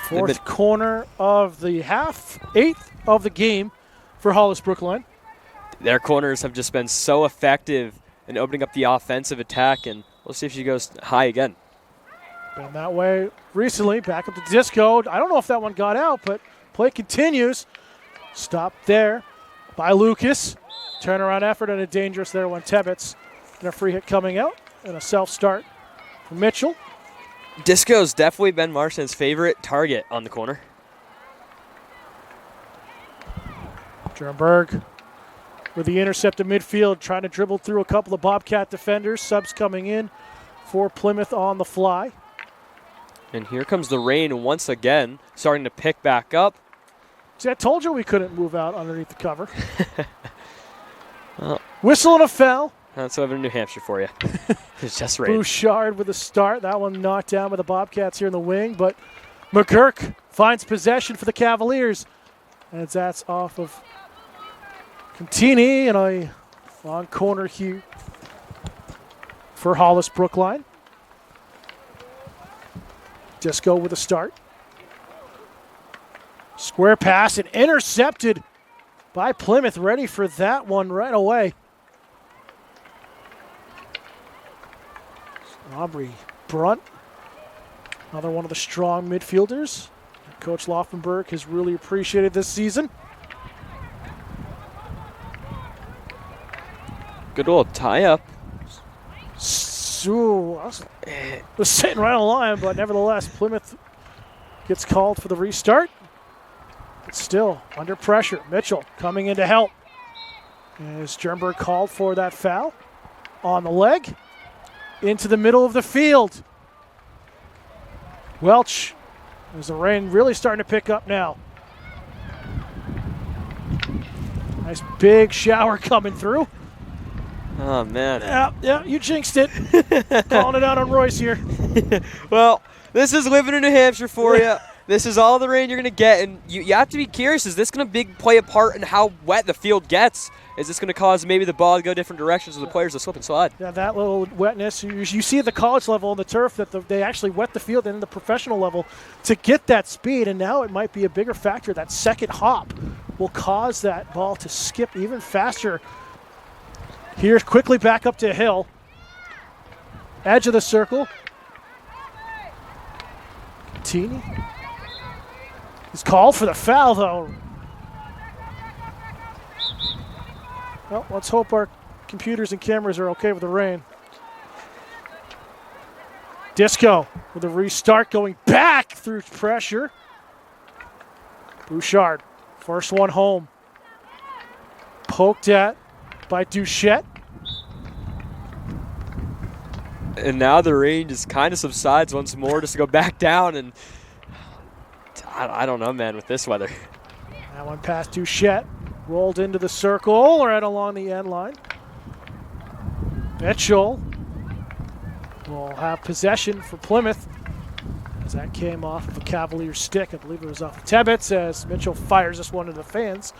Fourth corner of the half, 8th of the game for Hollis-Brookline. Their corners have just been so effective in opening up the offensive attack, and we'll see if she goes high again. Been that way recently, back up to Disco. I don't know if that one got out, but play continues. Stopped there by Lucas. Turnaround effort and a dangerous there one. Tebbets. And a free hit coming out and a self-start for Mitchell. Disco's definitely been Marchant's favorite target on the corner. Jernberg with the intercept of midfield, trying to dribble through a couple of Bobcat defenders. Subs coming in for Plymouth on the fly. And here comes the rain once again, starting to pick back up. See, I told you we couldn't move out underneath the cover. Whistle and a foul. That's Southern New Hampshire for you. It's just rain. Bouchard with a start. That one knocked down by the Bobcats here in the wing, but McGurk finds possession for the Cavaliers. And that's off of Contini and a long corner here for Hollis-Brookline. Disco with a start. Square pass and intercepted by Plymouth. Ready for that one right away. Aubrey Brunt, another one of the strong midfielders that Coach Laufenberg has really appreciated this season. Good old tie-up. Was sitting right on the line, but nevertheless, Plymouth gets called for the restart. But still under pressure. Mitchell coming in to help. As Jernberg called for that foul on the leg. Into the middle of the field. Welch, as the rain really starting to pick up now. Nice big shower coming through. Oh, man. Yeah, you jinxed it. Calling it out on Royce here. Well, this is living in New Hampshire for you. This is all the rain you're going to get, and you have to be curious, is this going to play a part in how wet the field gets? Is this going to cause maybe the ball to go different directions or the players to slip and slide? Yeah, that little wetness. You see at the college level on the turf that they actually wet the field and the professional level to get that speed, and now it might be a bigger factor. That second hop will cause that ball to skip even faster. Here's quickly back up to Hill. Edge of the circle. Teeny. He's called for the foul, though. Well, let's hope our computers and cameras are okay with the rain. Disco with a restart, going back through pressure. Bouchard, first one home. Poked at by Duchette. And now the rain just kind of subsides once more, just to go back down. And I don't know, man, with this weather. That one past Duchette. Rolled into the circle right along the end line. Mitchell will have possession for Plymouth as that came off of a Cavalier stick. I believe it was off Tebbets as Mitchell fires this one to the fans.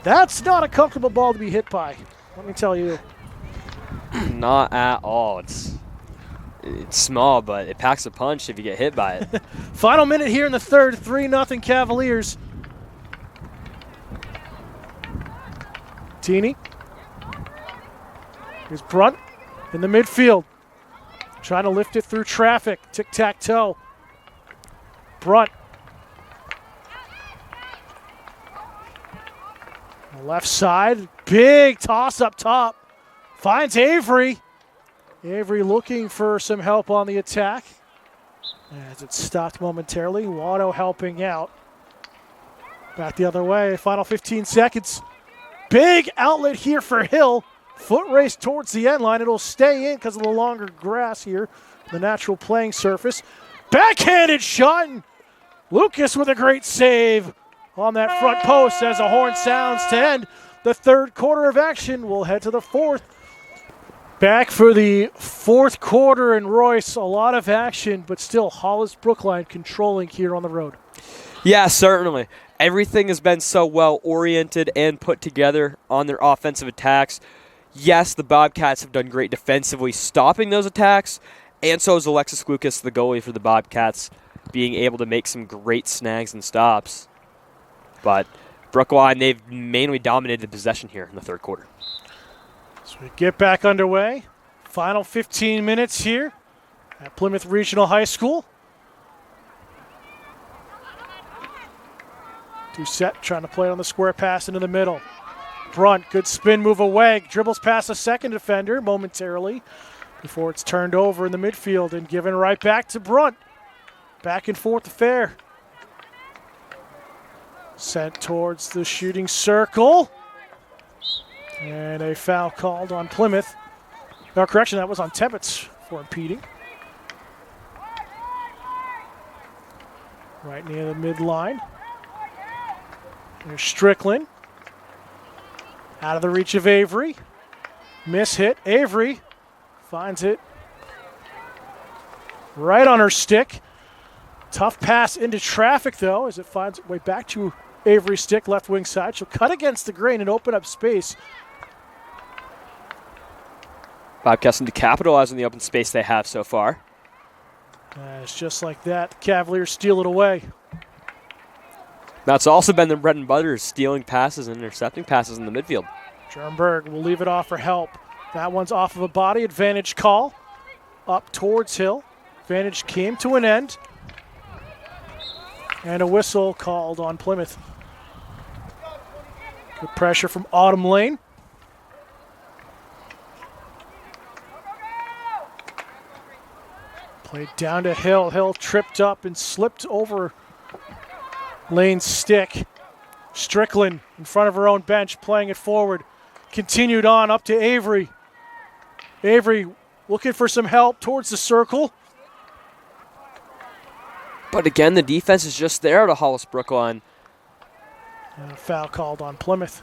That's not a comfortable ball to be hit by, let me tell you. Not at all. It's small, but it packs a punch if you get hit by it. Final minute here in the third, 3-0 Cavaliers. Teeny. Here's Brunt in the midfield. Trying to lift it through traffic. Tic-tac-toe. Brunt. On the left side. Big toss up top. Finds Avery. Avery looking for some help on the attack. As it stopped momentarily. Watto helping out. Back the other way. Final 15 seconds. Big outlet here for Hill. Foot race towards the end line. It'll stay in because of the longer grass here, the natural playing surface. Backhanded shot. And Lucas with a great save on that front post as the horn sounds to end the third quarter of action. We'll head to the fourth. Back for the fourth quarter, and Royce, a lot of action, but still Hollis-Brookline controlling here on the road. Yeah, certainly. Everything has been so well oriented and put together on their offensive attacks. Yes, the Bobcats have done great defensively stopping those attacks, and so is Alexis Lucas, the goalie for the Bobcats, being able to make some great snags and stops. But Brookline, they've mainly dominated the possession here in the third quarter. So we get back underway. Final 15 minutes here at Plymouth Regional High School. Doucette trying to play on the square pass into the middle. Brunt, good spin move away. Dribbles past the second defender momentarily before it's turned over in the midfield and given right back to Brunt. Back and forth affair. Sent towards the shooting circle. And a foul called on Plymouth. No, correction, that was on Tebbets for impeding. Right near the midline. There's Strickland. Out of the reach of Avery. Miss hit. Avery finds it right on her stick. Tough pass into traffic, though, as it finds its way back to Avery's stick, left wing side. She'll cut against the grain and open up space. Bobcats need to capitalize on the open space they have so far. It's just like that. The Cavaliers steal it away. That's also been their bread and butter, stealing passes and intercepting passes in the midfield. Jernberg will leave it off for help. That one's off of a body. Advantage call. Up towards Hill. Advantage came to an end. And a whistle called on Plymouth. Good pressure from Autumn Lane. Played down to Hill. Hill tripped up and slipped over Lane's stick. Strickland in front of her own bench, playing it forward. Continued on up to Avery. Avery looking for some help towards the circle. But again, the defense is just there to Hollis-Brookline. And a foul called on Plymouth.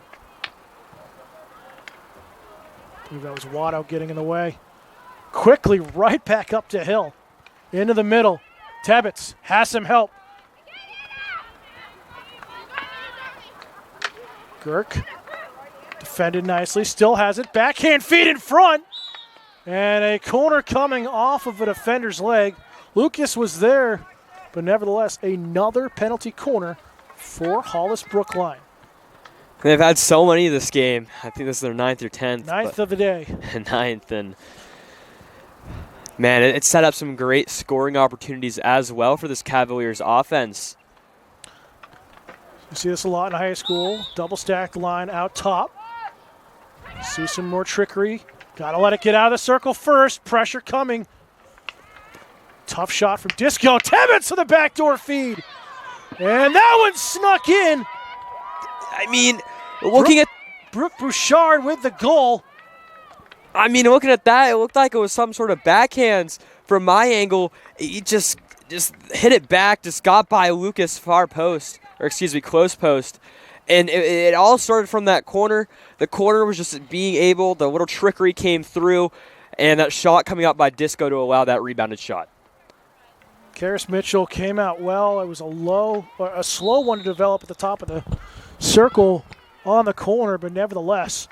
I believe that was Watto getting in the way. Quickly right back up to Hill. Into the middle. Tebbets has some help. Girk defended nicely, still has it. Backhand feed in front. And a corner coming off of a defender's leg. Lucas was there, but nevertheless, another penalty corner for Hollis-Brookline. They've had so many this game. I think this is their 9th or 10th. Ninth of the day. Ninth, and Man, it set up some great scoring opportunities as well for this Cavaliers offense. You see this a lot in high school. Double stacked line out top. See some more trickery. Got to let it get out of the circle first. Pressure coming. Tough shot from Disco. Tibbetts to the backdoor feed. And that one snuck in. I mean, looking at Brooke Bouchard with the goal. I mean, looking at that, it looked like it was some sort of backhands. From my angle, he just hit it back, just got by Lucas close post. And it all started from that corner. The corner was just being able, the little trickery came through, and that shot coming out by Disco to allow that rebounded shot. Karis Mitchell came out well. It was a slow one to develop at the top of the circle on the corner, but nevertheless,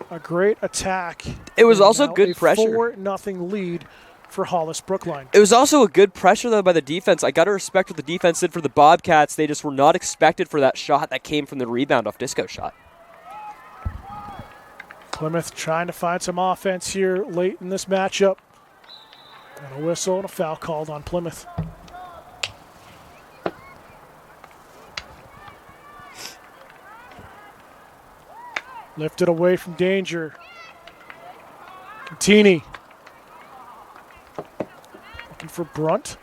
a great attack. It was also good pressure. 4-0 lead for Hollis-Brookline. It was also a good pressure, though, by the defense. I got to respect what the defense did for the Bobcats. They just were not expected for that shot that came from the rebound off Disco shot. Plymouth trying to find some offense here late in this matchup. And a whistle and a foul called on Plymouth. Lifted away from danger. Contini. Looking for Brunt.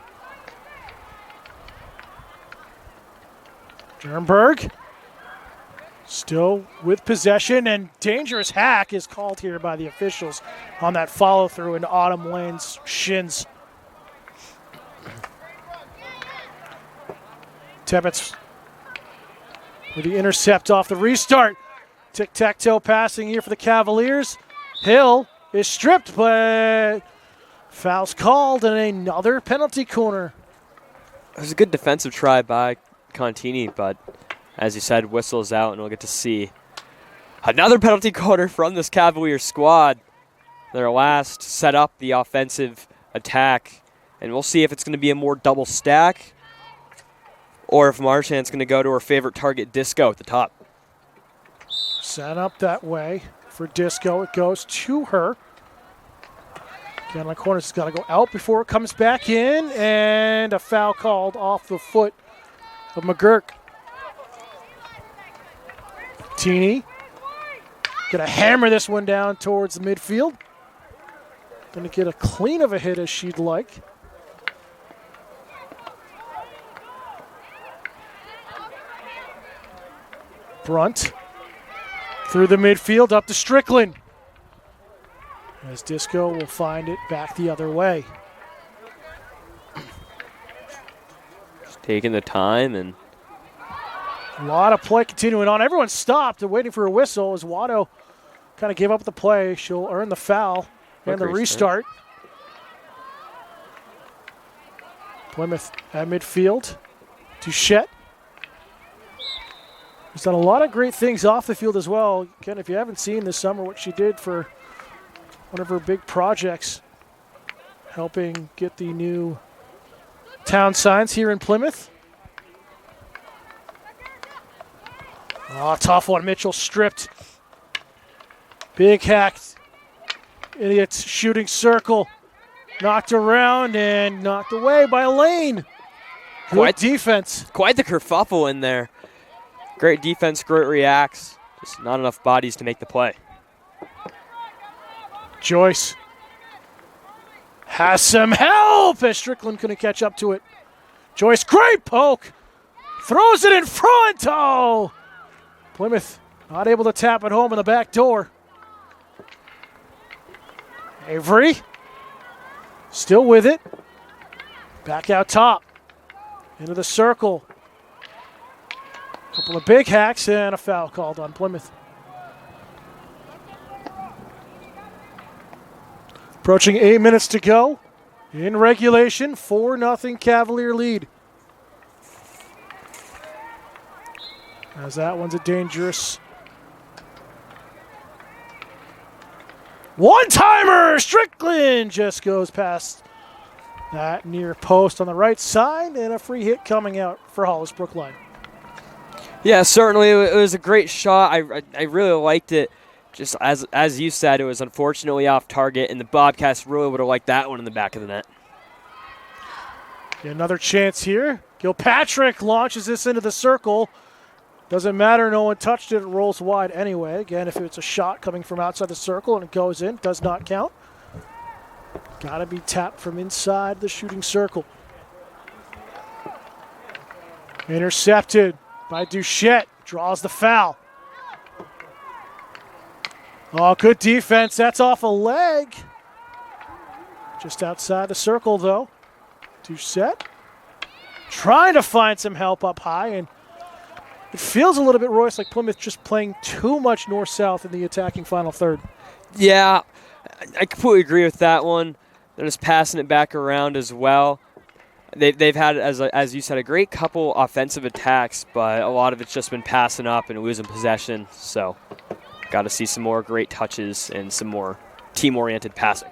Jernberg. Still with possession, and dangerous hack is called here by the officials on that follow-through into Autumn Lane's shins. Tibbetts with the intercept off the restart. Tic-tac-toe passing here for the Cavaliers. Hill is stripped, but foul's called and another penalty corner. It was a good defensive try by Contini, but as you said, whistle's out, and we'll get to see another penalty corner from this Cavaliers squad. Their last set up the offensive attack, and we'll see if it's going to be a more double stack or if Marchand's going to go to her favorite target, Disco, at the top. Set up that way for Disco. It goes to her. Again, my corner's has got to go out before it comes back in, and a foul called off the foot of McGurk. Teeny gonna hammer this one down towards the midfield. Gonna get a clean of a hit as she'd like. Brunt through the midfield up to Strickland. As Disco will find it back the other way. Just taking the time and a lot of play continuing on. Everyone stopped and waiting for a whistle as Watto kind of gave up the play. She'll earn the foul and the restart. Plymouth at midfield. Duchette. She's done a lot of great things off the field as well. Ken, if you haven't seen this summer what she did for one of her big projects, helping get the new town signs here in Plymouth. Oh, tough one. Mitchell stripped. Big hack. Idiot's shooting circle. Knocked around and knocked away by Lane. Good defense. Quite the kerfuffle in there. Great defense, great reacts. Just not enough bodies to make the play. Joyce has some help as Strickland couldn't catch up to it. Joyce, great poke. Throws it in front. Oh! Plymouth not able to tap it home in the back door. Avery still with it. Back out top. Into the circle. Couple of big hacks and a foul called on Plymouth. Approaching 8 minutes to go. In regulation, 4-0 Cavalier lead. As that one's a dangerous one-timer. Strickland just goes past that near post on the right side, and a free hit coming out for Hollis-Brookline. Yeah, certainly it was a great shot. I really liked it. just as you said, it was unfortunately off target, and the Bobcats really would have liked that one in the back of the net. Another chance here. Gilpatrick launches this into the circle. Doesn't matter, no one touched it. It rolls wide anyway. Again, if it's a shot coming from outside the circle and it goes in, does not count. Got to be tapped from inside the shooting circle. Intercepted by Duchette. Draws the foul. Oh, good defense. That's off a leg. Just outside the circle, though. Duchette trying to find some help up high, and it feels a little bit, Royce, like Plymouth just playing too much north-south in the attacking final third. Yeah, I completely agree with that one. They're just passing it back around as well. They've had, as you said, a great couple offensive attacks, but a lot of it's just been passing up and losing possession. So got to see some more great touches and some more team-oriented passing.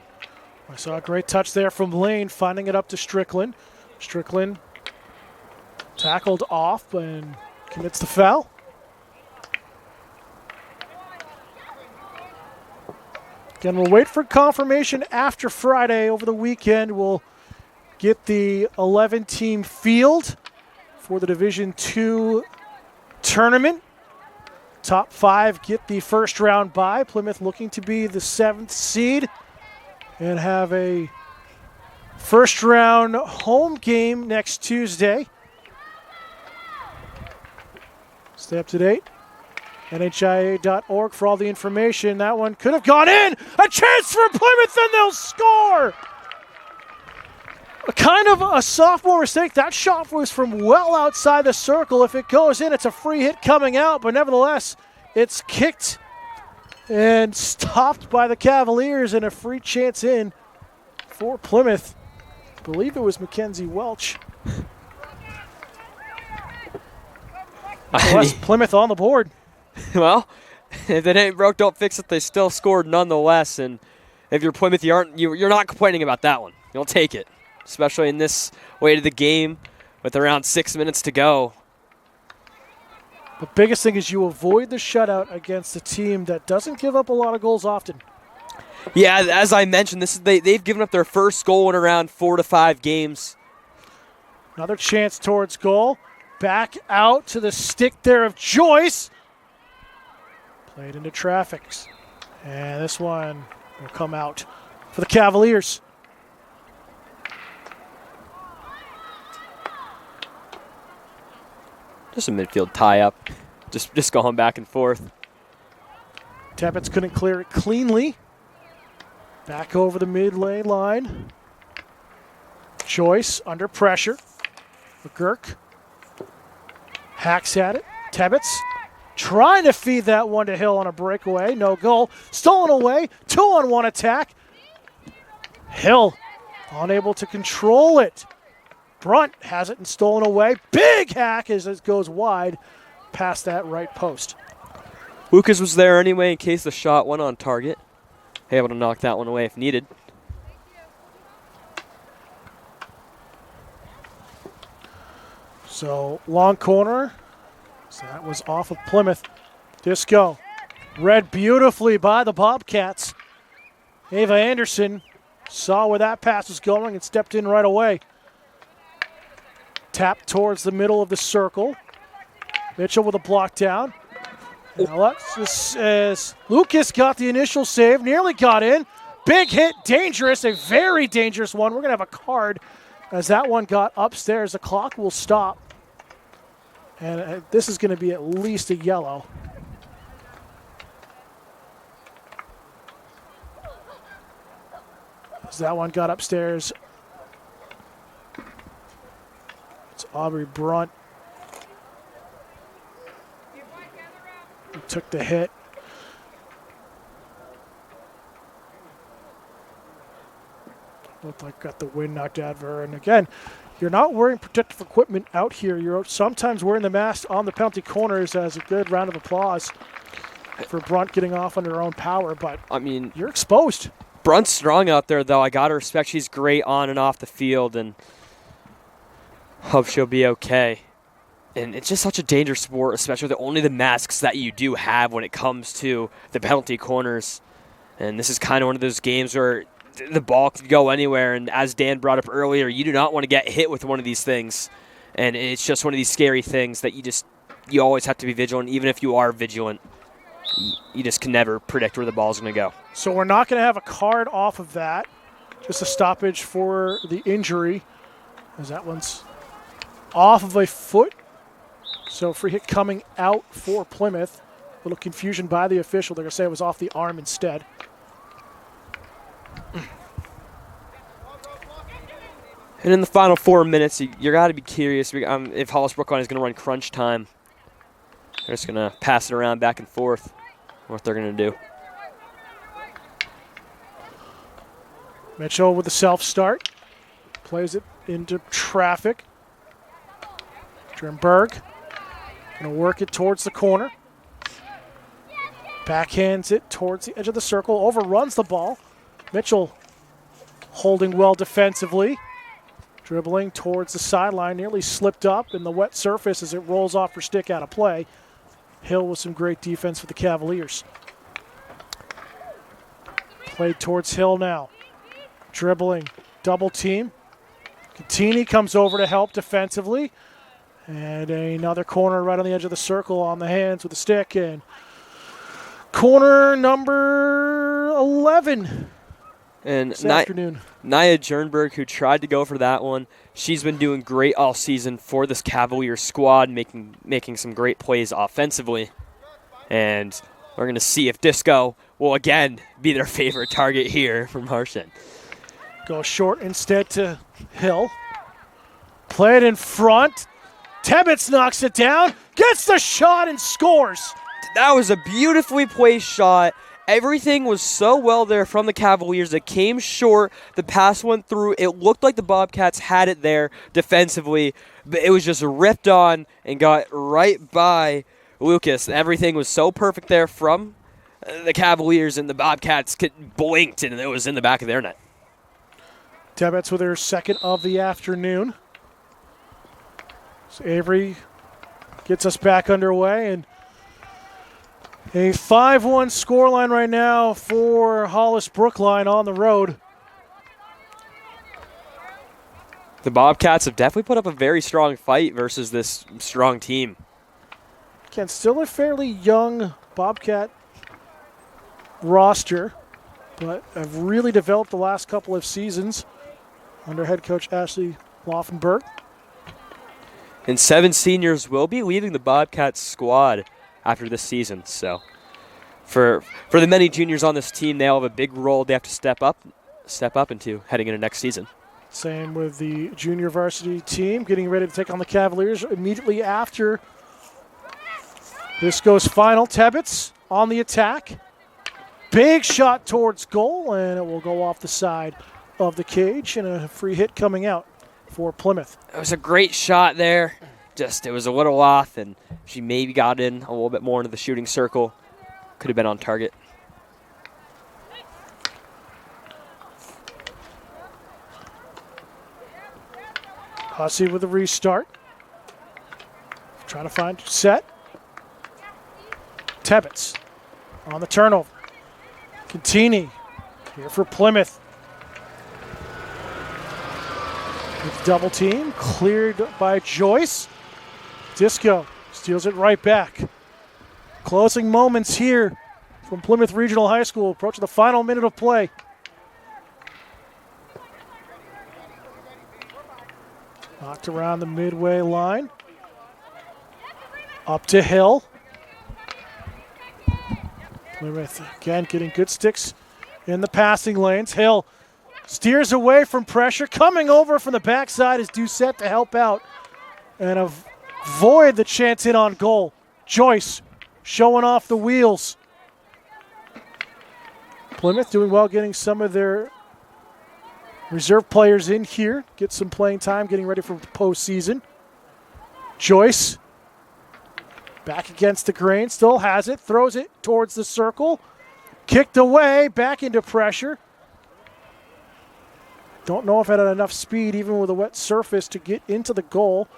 I saw a great touch there from Lane, finding it up to Strickland. Strickland tackled off and commits the foul. Again, we'll wait for confirmation after Friday. Over the weekend, we'll get the 11-team field for the Division II tournament. Top 5 get the first round bye. Plymouth looking to be the 7th seed and have a first round home game next Tuesday. Stay up to date. NHIA.org for all the information. That one could have gone in. A chance for Plymouth, and they'll score. A kind of a sophomore mistake. That shot was from well outside the circle. If it goes in, it's a free hit coming out, but nevertheless, it's kicked and stopped by the Cavaliers, and a free chance in for Plymouth. I believe it was Mackenzie Welch. Plymouth on the board. Well, if it ain't broke, don't fix it. They still scored nonetheless, and if you're Plymouth, you're not complaining about that one. You'll take it, especially in this way to the game with around 6 minutes to go. The biggest thing is you avoid the shutout against a team that doesn't give up a lot of goals often. Yeah, as I mentioned, they've given up their first goal in around 4 to 5 games. Another chance towards goal. Back out to the stick there of Joyce. Played into traffic. And this one will come out for the Cavaliers. Just a midfield tie-up. Just going back and forth. Tebbets couldn't clear it cleanly. Back over the mid-lane line. Joyce under pressure. McGurk hacks at it. Tebbets trying to feed that one to Hill on a breakaway. No goal. Stolen away. 2-on-1 attack. Hill unable to control it. Brunt has it and stolen away. Big hack as it goes wide past that right post. Lucas was there anyway in case the shot went on target. Able to knock that one away if needed. So long corner. So that was off of Plymouth. Disco read beautifully by the Bobcats. Ava Anderson saw where that pass was going and stepped in right away. Tap towards the middle of the circle. Mitchell with a block down. Now Lucas got the initial save, nearly got in. Big hit, dangerous, a very dangerous one. We're going to have a card as that one got upstairs. The clock will stop. And this is going to be at least a yellow. As that one got upstairs. It's Aubrey Brunt who took the hit. Looked like got the wind knocked out of her. And again, you're not wearing protective equipment out here. You're sometimes wearing the mask on the penalty corners as a good round of applause for Brunt getting off under her own power. But, I mean, you're exposed. Brunt's strong out there, though. I got to respect she's great on and off the field, and hope she'll be okay. And it's just such a dangerous sport, especially with only the masks that you do have when it comes to the penalty corners. And this is kind of one of those games where the ball could go anywhere. And as Dan brought up earlier, you do not want to get hit with one of these things. And it's just one of these scary things that you always have to be vigilant. Even if you are vigilant, you just can never predict where the ball's going to go. So we're not going to have a card off of that. Just a stoppage for the injury, as that one's off of a foot. So free hit coming out for Plymouth. A little confusion by the official. They're going to say it was off the arm instead. And in the final 4 minutes, you got to be curious if Hollis-Brookline is going to run crunch time. They're just going to pass it around back and forth, what they're going to do. Mitchell with the self-start. Plays it into traffic. Drenberg going to work it towards the corner. Backhands it towards the edge of the circle. Overruns the ball. Mitchell holding well defensively. Dribbling towards the sideline. Nearly slipped up in the wet surface as it rolls off her stick out of play. Hill with some great defense for the Cavaliers. Played towards Hill now. Dribbling. Double team. Catini comes over to help defensively. And another corner right on the edge of the circle on the hands with the stick. And corner number 11 and this afternoon. Nia Jernberg, who tried to go for that one, she's been doing great all season for this Cavalier squad, making some great plays offensively. And we're going to see if Disco will again be their favorite target here from Harshen. Go short instead to Hill. Play it in front. Tebbets knocks it down, gets the shot and scores. That was a beautifully placed shot. Everything was so well there from the Cavaliers. It came short. The pass went through. It looked like the Bobcats had it there defensively, but it was just ripped on and got right by Lucas. Everything was so perfect there from the Cavaliers, and the Bobcats blinked, and it was in the back of their net. Tebbets with her second of the afternoon. So Avery gets us back underway, and a 5-1 scoreline right now for Hollis-Brookline on the road. The Bobcats have definitely put up a very strong fight versus this strong team. Again, still a fairly young Bobcat roster, but have really developed the last couple of seasons under head coach Ashley Laufenberg. And 7 seniors will be leaving the Bobcats squad after this season. So for the many juniors on this team, they all have a big role they have to step up into heading into next season. Same with the junior varsity team getting ready to take on the Cavaliers immediately after this goes final. Tebbets on the attack. Big shot towards goal, and it will go off the side of the cage, and a free hit coming out for Plymouth. It was a great shot there. Just it was a little off, and she maybe got in a little bit more into the shooting circle. Could have been on target. Hussey with a restart. Trying to find set. Tebbets on the turnover. Contini here for Plymouth. With double team, cleared by Joyce. Disco steals it right back. Closing moments here from Plymouth Regional High School, approaching the final minute of play. Knocked around the midway line. Up to Hill. Plymouth again getting good sticks in the passing lanes. Hill steers away from pressure. Coming over from the backside is Doucette to help out and avoid the chance in on goal. Joyce showing off the wheels. Plymouth doing well getting some of their reserve players in here. Get some playing time, getting ready for postseason. Joyce back against the grain, still has it, throws it towards the circle. Kicked away, back into pressure. Don't know if it had enough speed, even with a wet surface, to get into the goal.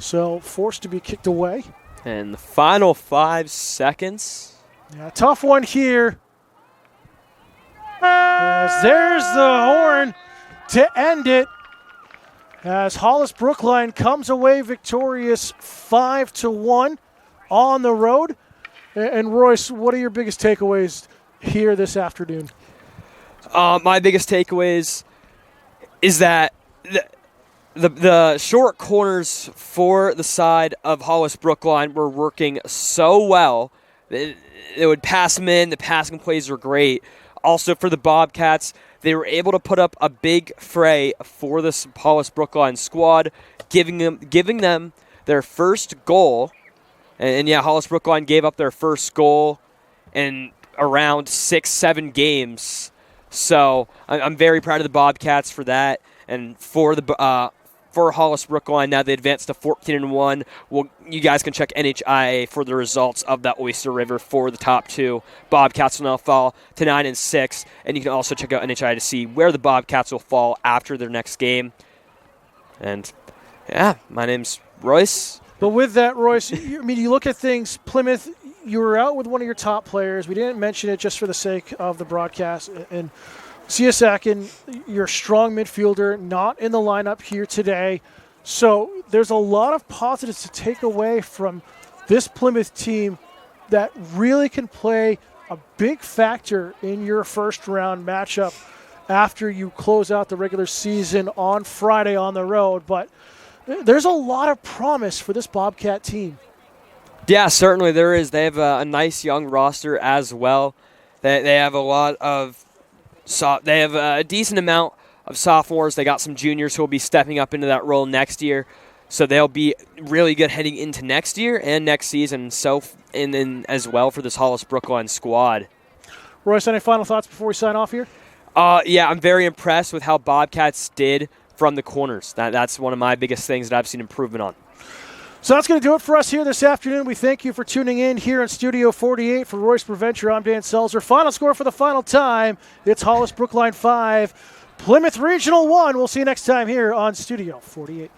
So forced to be kicked away. And the final 5 seconds. Yeah, tough one here. As there's the horn to end it. As Hollis-Brookline comes away victorious 5-1 on the road. And Royce, what are your biggest takeaways here this afternoon? My biggest takeaways is that the short corners for the side of Hollis-Brookline were working so well. They would pass them in. The passing plays were great. Also for the Bobcats, they were able to put up a big fray for this Hollis-Brookline squad, giving them their first goal. And yeah, Hollis-Brookline gave up their first goal in around 6-7 games. So I'm very proud of the Bobcats for that. And for Hollis-Brookline, now they advanced to 14-1. Well, you guys can check NHIA for the results of that Oyster River for the top two. Bobcats will now fall to 9-6, and you can also check out NHIA to see where the Bobcats will fall after their next game. And yeah, my name's Royce. But with that, Royce, you look at things. Plymouth, you were out with one of your top players. We didn't mention it just for the sake of the broadcast. And Siasakin, your strong midfielder, not in the lineup here today. So there's a lot of positives to take away from this Plymouth team that really can play a big factor in your first-round matchup after you close out the regular season on Friday on the road. But there's a lot of promise for this Bobcat team. Yeah, certainly there is. They have a nice young roster as well. They have a lot of they have a decent amount of sophomores. They got some juniors who will be stepping up into that role next year. So they'll be really good heading into next year and next season. So and then as well for this Hollis-Brookline squad. Royce, any final thoughts before we sign off here? Yeah, I'm very impressed with how Bobcats did from the corners. That's one of my biggest things that I've seen improvement on. So that's going to do it for us here this afternoon. We thank you for tuning in here in Studio 48. For Royce Preventure, I'm Dan Selzer. Final score for the final time. It's Hollis-Brookline 5, Plymouth Regional 1. We'll see you next time here on Studio 48.